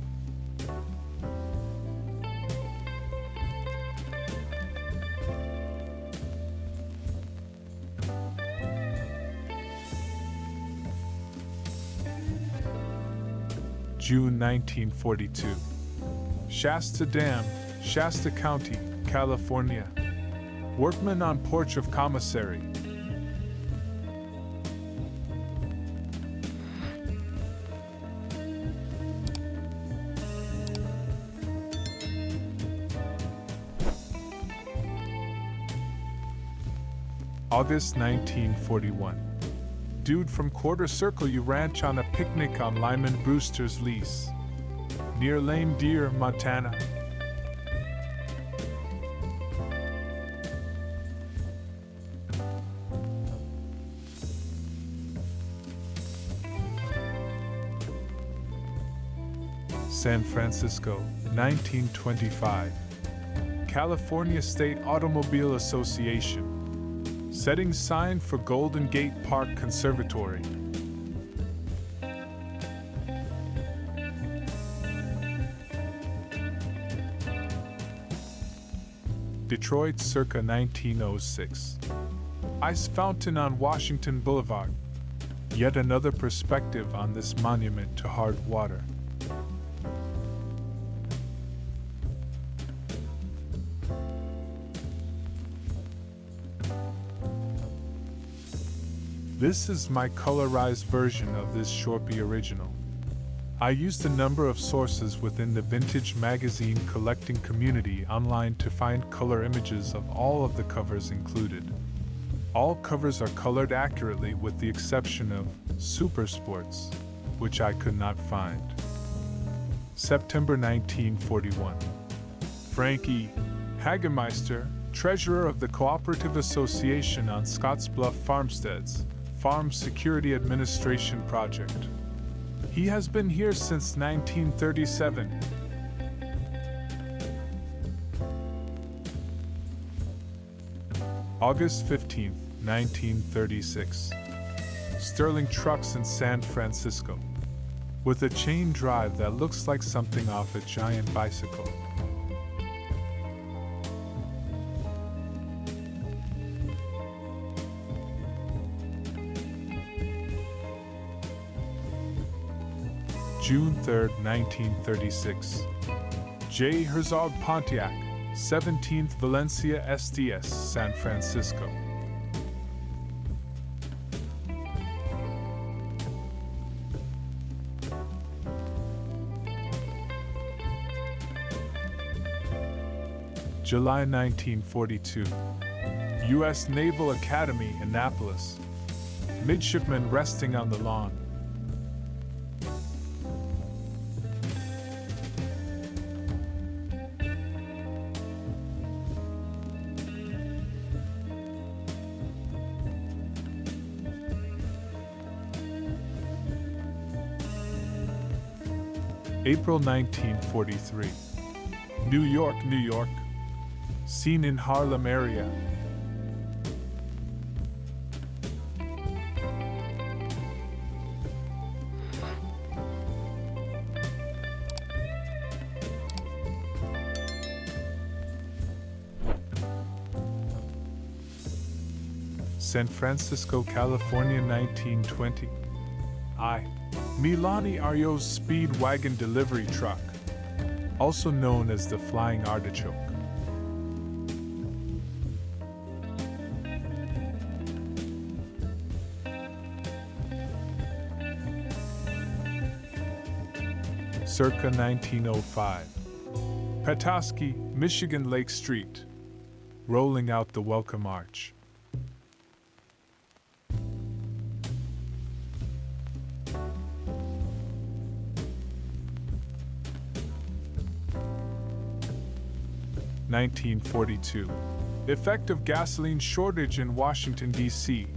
June 1942. Shasta Dam, Shasta County, California. Workman on porch of commissary. August 1941. Dude from Quarter Circle U Ranch on a picnic on Lyman Brewster's lease, near Lame Deer, Montana. San Francisco, 1925. California State Automobile Association. Setting sign for Golden Gate Park Conservatory. Detroit, circa 1906. Ice fountain on Washington Boulevard. Yet another perspective on this monument to hard water. This is my colorized version of this Shorpy original. I used a number of sources within the vintage magazine collecting community online to find color images of all of the covers included. All covers are colored accurately with the exception of Super Sports, which I could not find. September 1941. Frank E. Hagemeister, treasurer of the Cooperative Association on Scottsbluff Farmsteads, Farm Security Administration Project. He has been here since 1937. August 15, 1936. Sterling Trucks in San Francisco, with a chain drive that looks like something off a giant bicycle. June 3, 1936. J. Herzog Pontiac, 17th Valencia SDS, San Francisco. July 1942. U.S. Naval Academy, Annapolis. Midshipmen resting on the lawn. April 1943. New York, New York. Seen in Harlem area. San Francisco, California, 1920. I. Milani Ario's speed wagon delivery truck, also known as the Flying Artichoke. Circa 1905. Petoskey, Michigan Lake Street. Rolling out the Welcome Arch. (1942). Effect of gasoline shortage in Washington, D.C.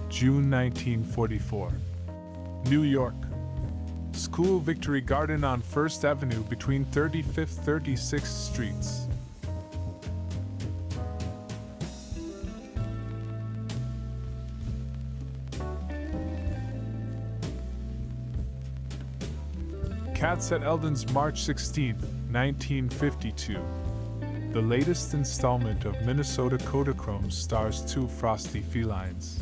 June 1944. New York. School Victory Garden on 1st Avenue between 35th 36th Streets. Cats at Eldon's, March 16, 1952. The latest installment of Minnesota Kodachrome stars two frosty felines.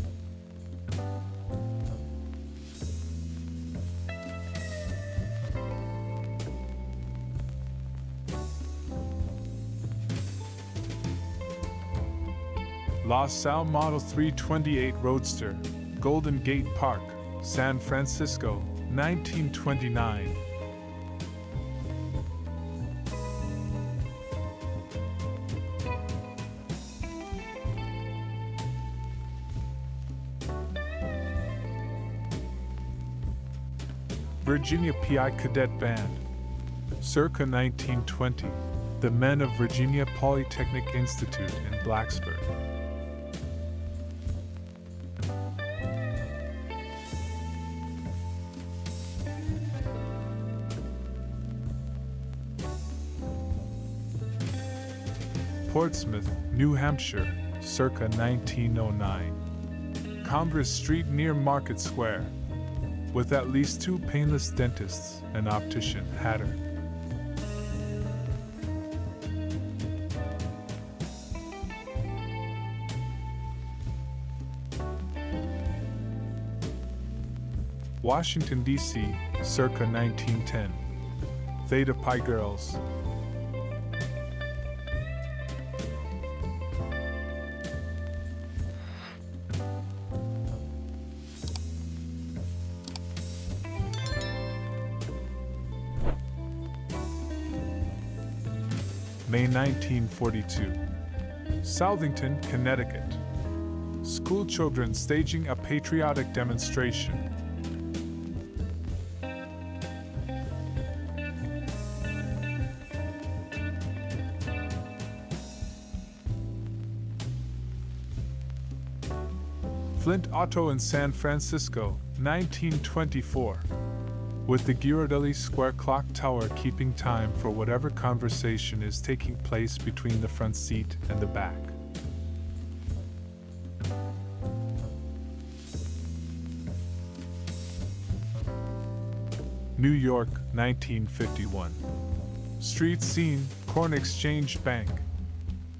La Salle Model 328 Roadster, Golden Gate Park, San Francisco, 1929. Virginia PI Cadet Band, circa 1920. The Men of Virginia Polytechnic Institute in Blacksburg. Portsmouth, New Hampshire, circa 1909. Congress Street near Market Square, with at least two painless dentists, an optician, hatter. Washington, D.C., circa 1910. Theta Pi Girls. May 1942. Southington, Connecticut. School children staging a patriotic demonstration. Flint Auto in San Francisco, 1924. With the Ghirardelli Square Clock Tower keeping time for whatever conversation is taking place between the front seat and the back. New York, 1951. Street scene, Corn Exchange Bank.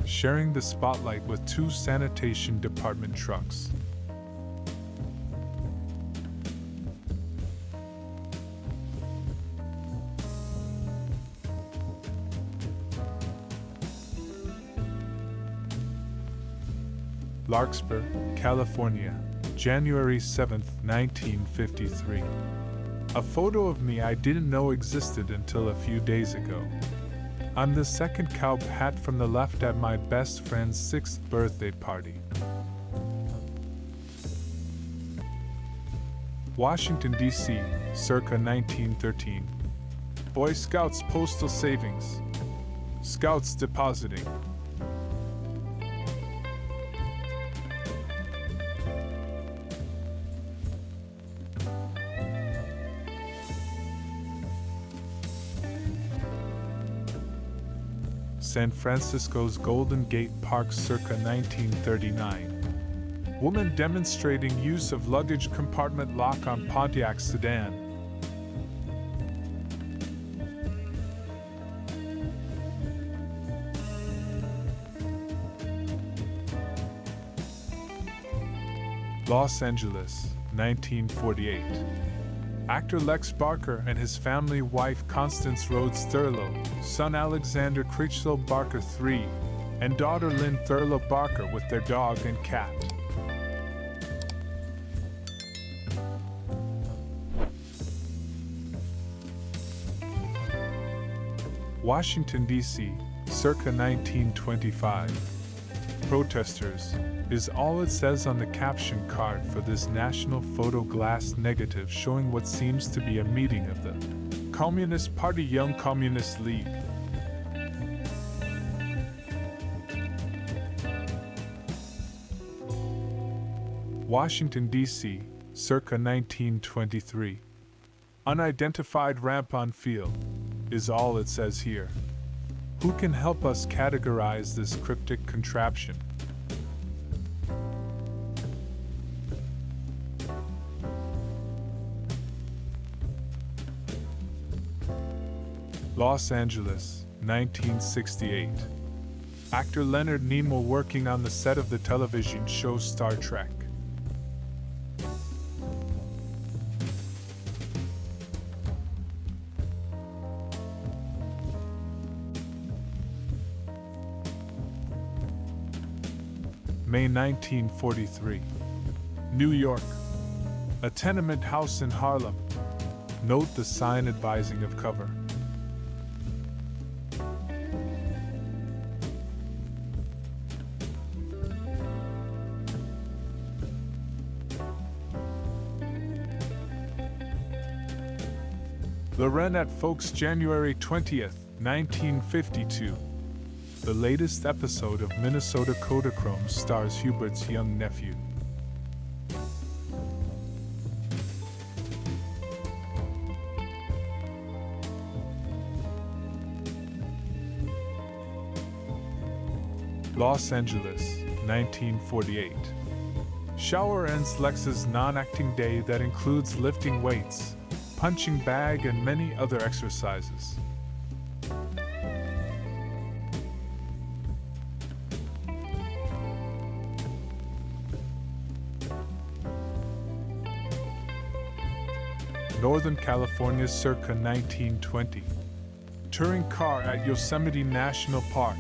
Sharing the spotlight with two sanitation department trucks. Larkspur, California, January 7, 1953. A photo of me I didn't know existed until a few days ago. I'm the second cowboy hat from the left at my best friend's 6th birthday party. Washington, D.C., circa 1913. Boy Scouts postal savings. Scouts depositing. San Francisco's Golden Gate Park circa 1939. Woman demonstrating use of luggage compartment lock on Pontiac sedan. Los Angeles, 1948. Actor Lex Barker and his family, wife Constance Rhodes Thurlow, son Alexander Critchlow Barker III, and daughter Lynn Thurlow Barker with their dog and cat. Washington, D.C., circa 1925. Protesters is all it says on the caption card for this national photo glass negative showing what seems to be a meeting of the Communist Party Young Communist League. Washington, D.C., circa 1923. Unidentified ramp on field is all it says here. Who can help us categorize this cryptic contraption? Los Angeles, 1968. Actor Leonard Nimoy working on the set of the television show Star Trek. May 1943. New York. A tenement house in Harlem. Note the sign advising of cover. Loren at Folks, January 20th, 1952. The latest episode of Minnesota Kodachrome stars Hubert's young nephew. Los Angeles, 1948. Shower ends Lex's non-acting day that includes lifting weights, punching bag, and many other exercises. Northern California, circa 1920. Touring car at Yosemite National Park.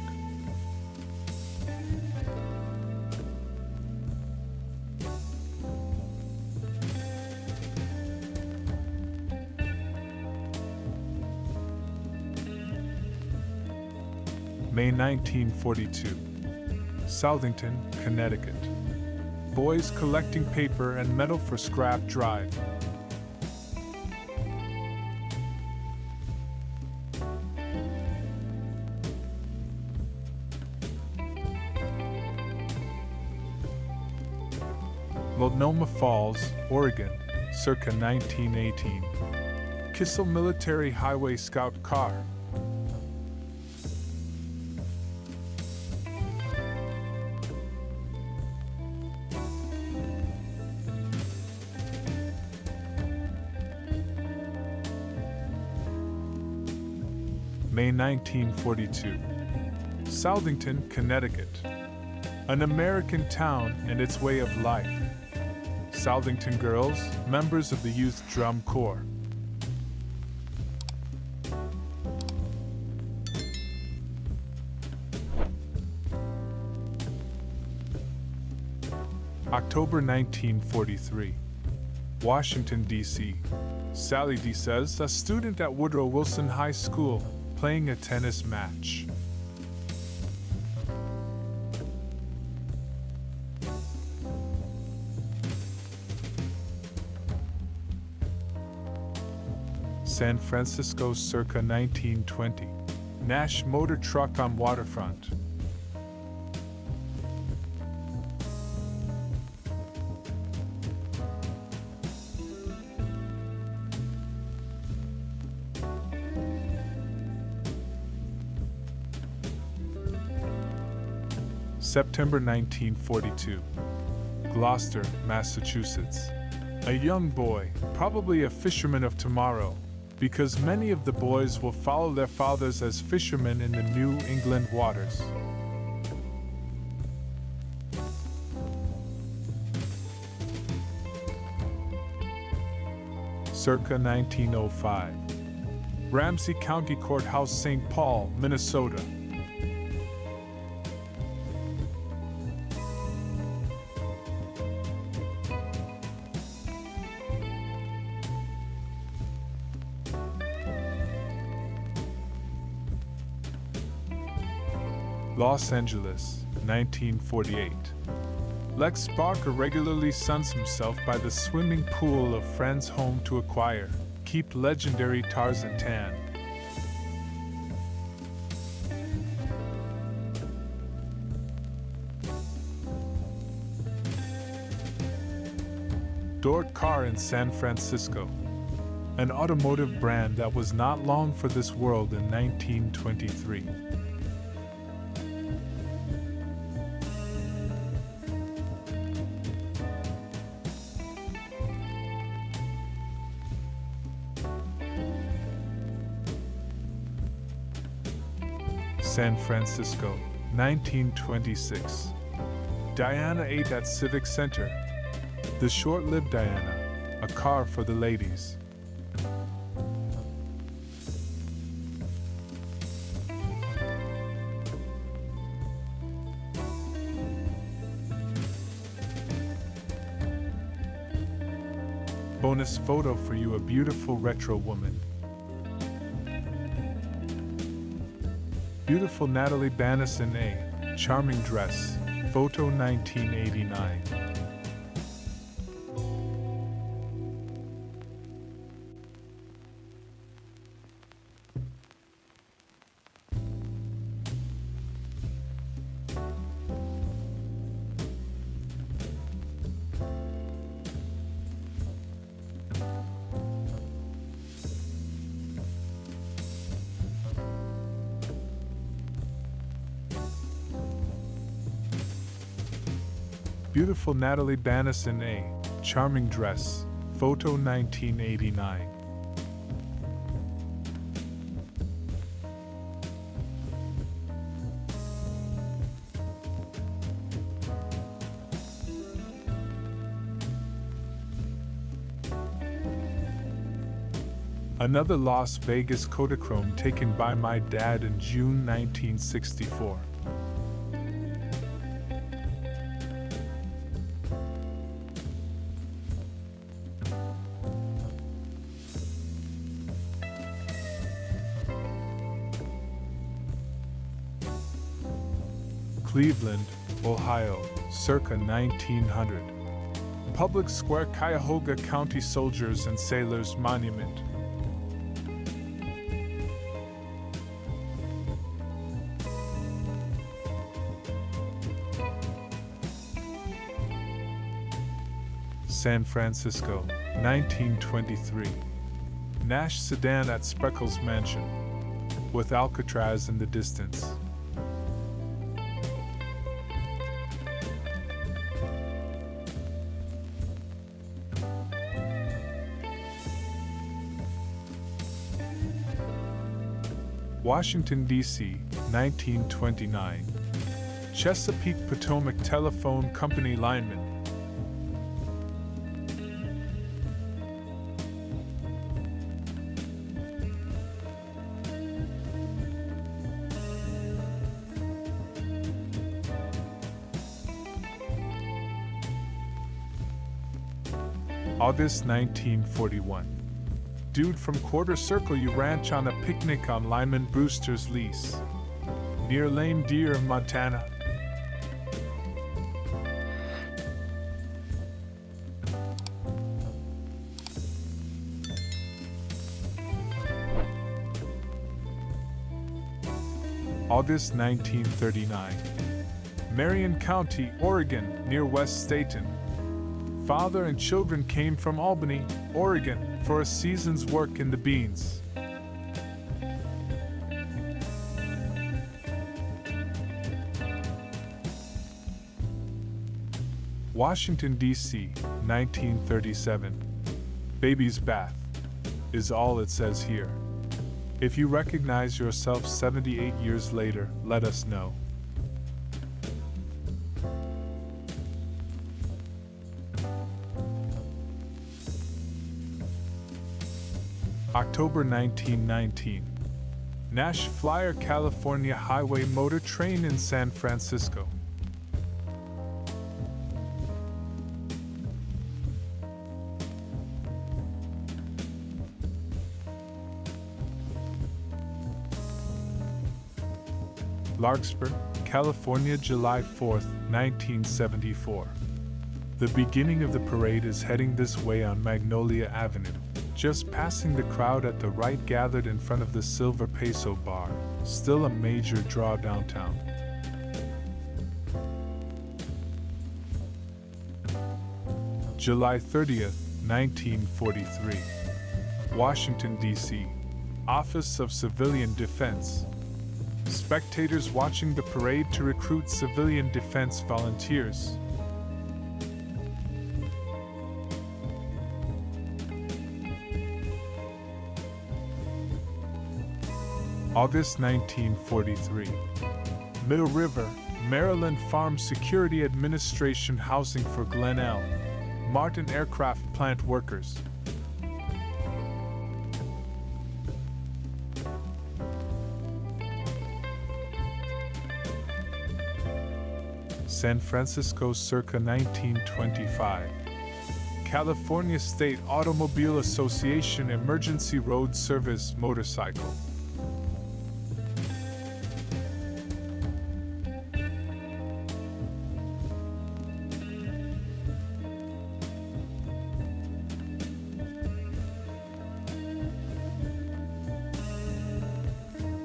May 1942. Southington, Connecticut. Boys collecting paper and metal for scrap drive. Multnomah Falls, Oregon, circa 1918. Kissel Military Highway Scout car. May 1942. Southington, Connecticut. An American town and its way of life. Southington girls, members of the Youth Drum Corps. October 1943. Washington, D.C. Sally D says, a student at Woodrow Wilson High School, playing a tennis match. San Francisco circa 1920. Nash motor truck on waterfront. September 1942. Gloucester, Massachusetts. A young boy, probably a fisherman of tomorrow, because many of the boys will follow their fathers as fishermen in the New England waters. Circa 1905. Ramsey County Courthouse, St. Paul, Minnesota. Los Angeles, 1948. Lex Barker regularly suns himself by the swimming pool of friend's home to acquire, keep legendary Tarzan tan. Dort Car in San Francisco. An automotive brand that was not long for this world in 1923. San Francisco, 1926. Diana ate at Civic Center. The short-lived Diana, a car for the ladies. Bonus photo for you, a beautiful retro woman. Beautiful Natalie Bannis in a charming dress. Photo 1989. Beautiful Natalie Bannis in a charming dress. Photo 1989. Another Las Vegas Kodachrome taken by my dad in June 1964. Cleveland, Ohio, circa 1900. Public Square, Cuyahoga County Soldiers and Sailors Monument. San Francisco, 1923. Nash sedan at Spreckles Mansion, with Alcatraz in the distance. Washington, D.C., 1929. Chesapeake Potomac Telephone Company lineman. August 1941. Dude from Quarter Circle, you ranch on a picnic on Lyman Brewster's lease. Near Lame Deer, Montana. August 1939. Marion County, Oregon, near West Staten. Father and children came from Albany, Oregon, for a season's work in the beans. Washington, D.C., 1937. Baby's bath is all it says here. If you recognize yourself 78 years later, let us know. October 1919. Nash Flyer, California Highway Motor Train in San Francisco. Larkspur, California, July 4, 1974. The beginning of the parade is heading this way on Magnolia Avenue, just passing the crowd at the right gathered in front of the Silver Peso Bar, still a major draw downtown. July 30, 1943. Washington, D.C. Office of Civilian Defense. Spectators watching the parade to recruit civilian defense volunteers. August 1943. Middle River, Maryland Farm Security Administration housing for Glen L. Martin Aircraft Plant workers. San Francisco, circa 1925. California State Automobile Association Emergency Road Service motorcycle.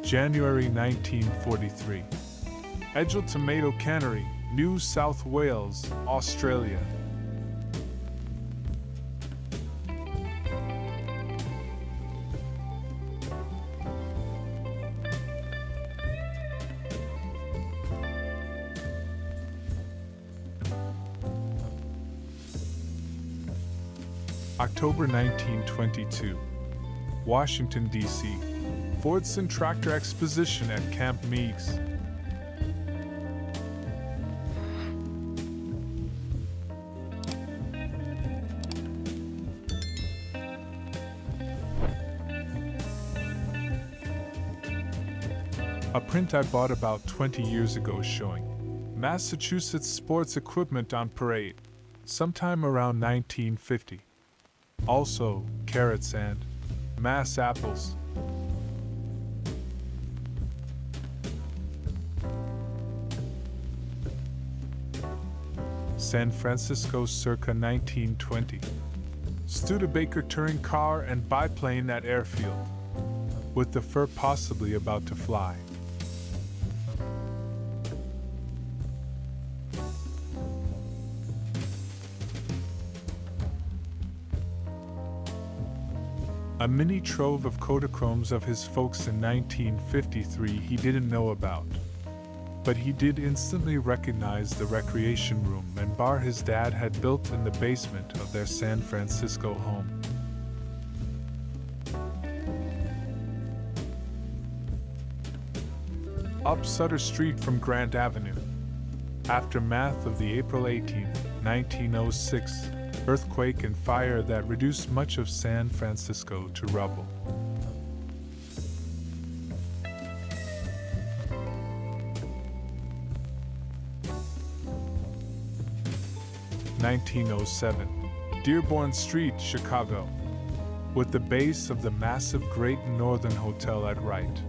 January 1943. Edgell Tomato Cannery, New South Wales, Australia. October 1922. Washington, D.C. Fordson Tractor Exposition at Camp Meigs. A print I bought about 20 years ago showing Massachusetts sports equipment on parade, sometime around 1950. Also, carrots and Mass apples. San Francisco, circa 1920. Studebaker touring car and biplane at airfield, with the fur possibly about to fly. A mini trove of Kodachromes of his folks in 1953 he didn't know about. But he did instantly recognize the recreation room and bar his dad had built in the basement of their San Francisco home. Up Sutter Street from Grant Avenue. Aftermath of the April 18, 1906, earthquake and fire that reduced much of San Francisco to rubble. (1907) Dearborn Street, Chicago, with the base of the massive Great Northern Hotel at right.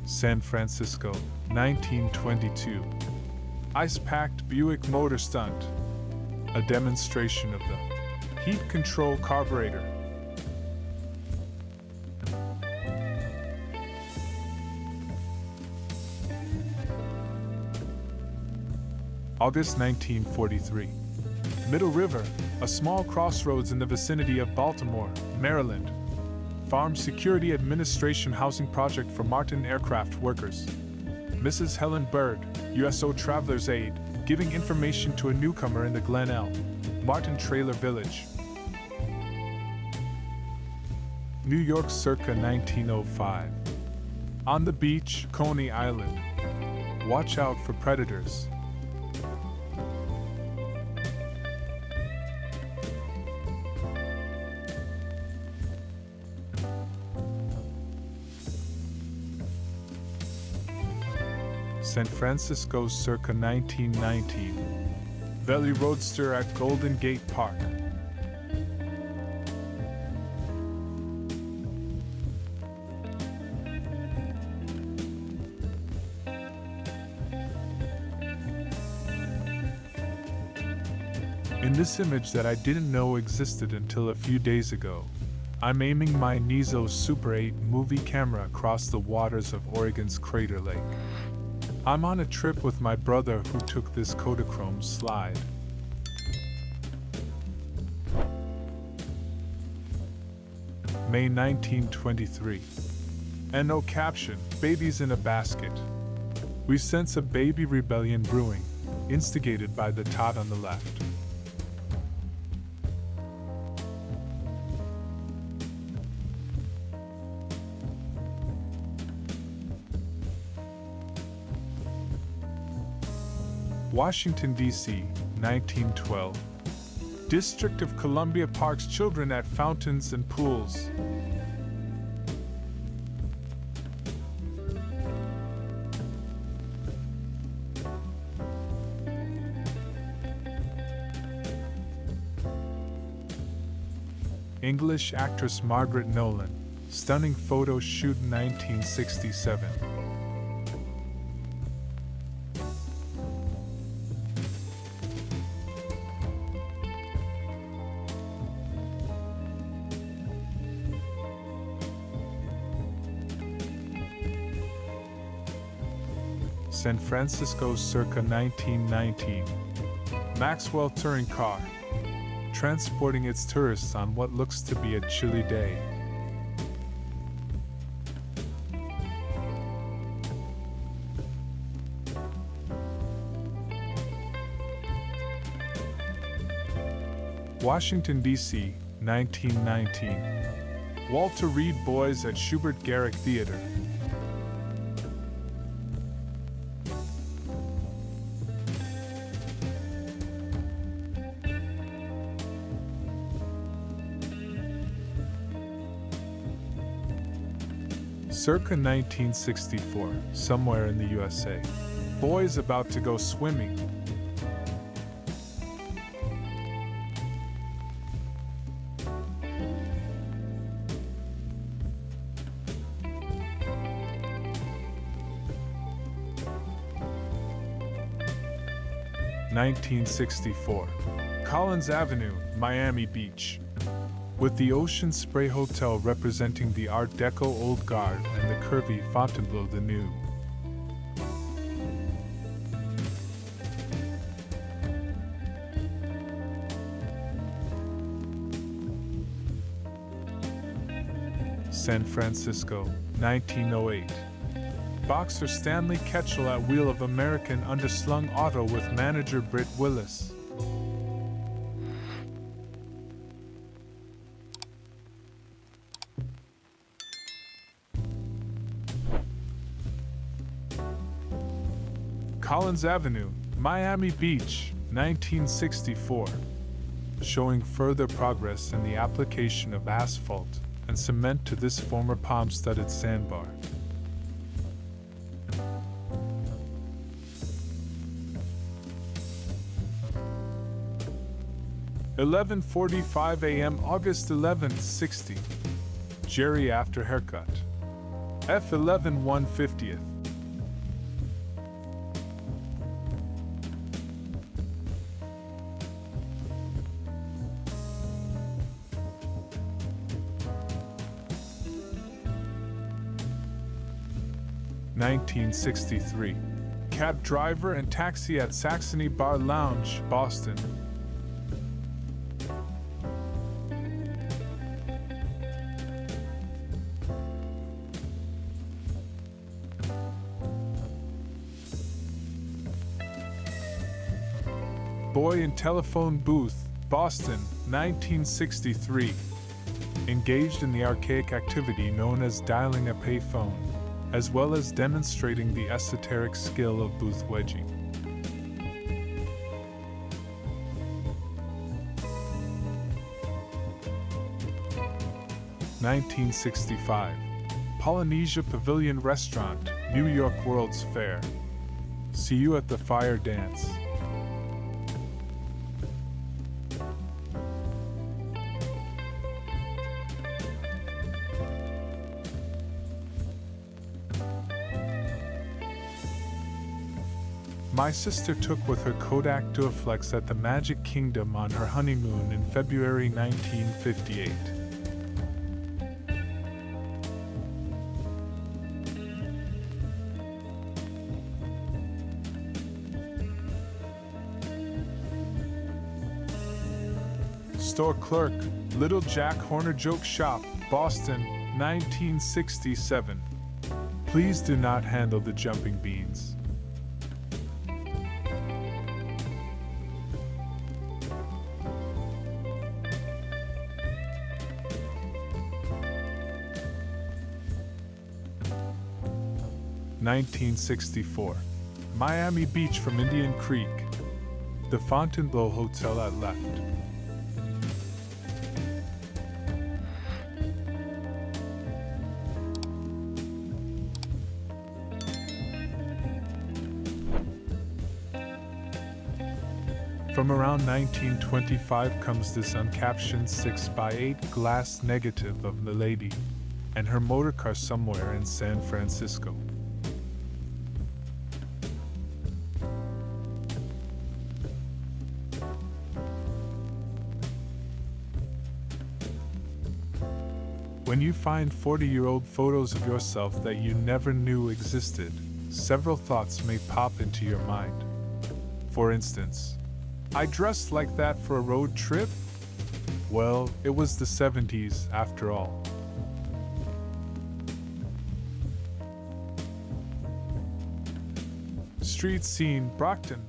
San Francisco, 1922. Ice-packed Buick motor stunt. A demonstration of the heat control carburetor. August 1943. Middle River, a small crossroads in the vicinity of Baltimore, Maryland. Farm Security Administration housing project for Martin aircraft workers. Mrs. Helen Bird, USO Traveler's Aid, giving information to a newcomer in the Glen L. Martin Trailer Village. New York circa 1905. On the beach, Coney Island. Watch out for predators. San Francisco circa 1919. Valley Roadster at Golden Gate Park. In this image that I didn't know existed until a few days ago, I'm aiming my Nizo Super 8 movie camera across the waters of Oregon's Crater Lake. I'm on a trip with my brother who took this Kodachrome slide. May 1923. And no caption, babies in a basket. We sense a baby rebellion brewing, instigated by the tot on the left. Washington, D.C., 1912. District of Columbia parks children at fountains and pools. English actress Margaret Nolan. Stunning photo shoot 1967. San Francisco circa 1919. Maxwell touring car, transporting its tourists on what looks to be a chilly day. Washington, D.C., 1919. Walter Reed Boys at Schubert Garrick Theater. Circa 1964, somewhere in the USA. Boys about to go swimming. (1964) Collins Avenue, Miami Beach. With the Ocean Spray Hotel representing the Art Deco Old Guard and the curvy Fontainebleau the New. San Francisco, 1908. Boxer Stanley Ketchel at wheel of American underslung auto with manager Britt Willis. Collins Avenue, Miami Beach, 1964. Showing further progress in the application of asphalt and cement to this former palm-studded sandbar. (11:45 a.m. August 11th, 60. Jerry after haircut. F11 150th. 1963. Cab driver and taxi at Saxony Bar Lounge, Boston. Boy in telephone booth, Boston, 1963. Engaged in the archaic activity known as dialing a payphone, as well as demonstrating the esoteric skill of booth wedging. (1965) Polynesia Pavilion Restaurant, New York World's Fair. See you at the fire dance. My sister took with her Kodak Duoflex at the Magic Kingdom on her honeymoon in February 1958. Store clerk, Little Jack Horner Joke Shop, Boston, 1967. Please do not handle the jumping beans. (1964) Miami Beach from Indian Creek. The Fontainebleau Hotel at left. From around 1925 comes this uncaptioned 6x8 glass negative of Milady and her motorcar somewhere in San Francisco. When you find 40-year-old photos of yourself that you never knew existed, several thoughts may pop into your mind. For instance, I dressed like that for a road trip? Well, it was the 70s after all. Street scene, Brockton.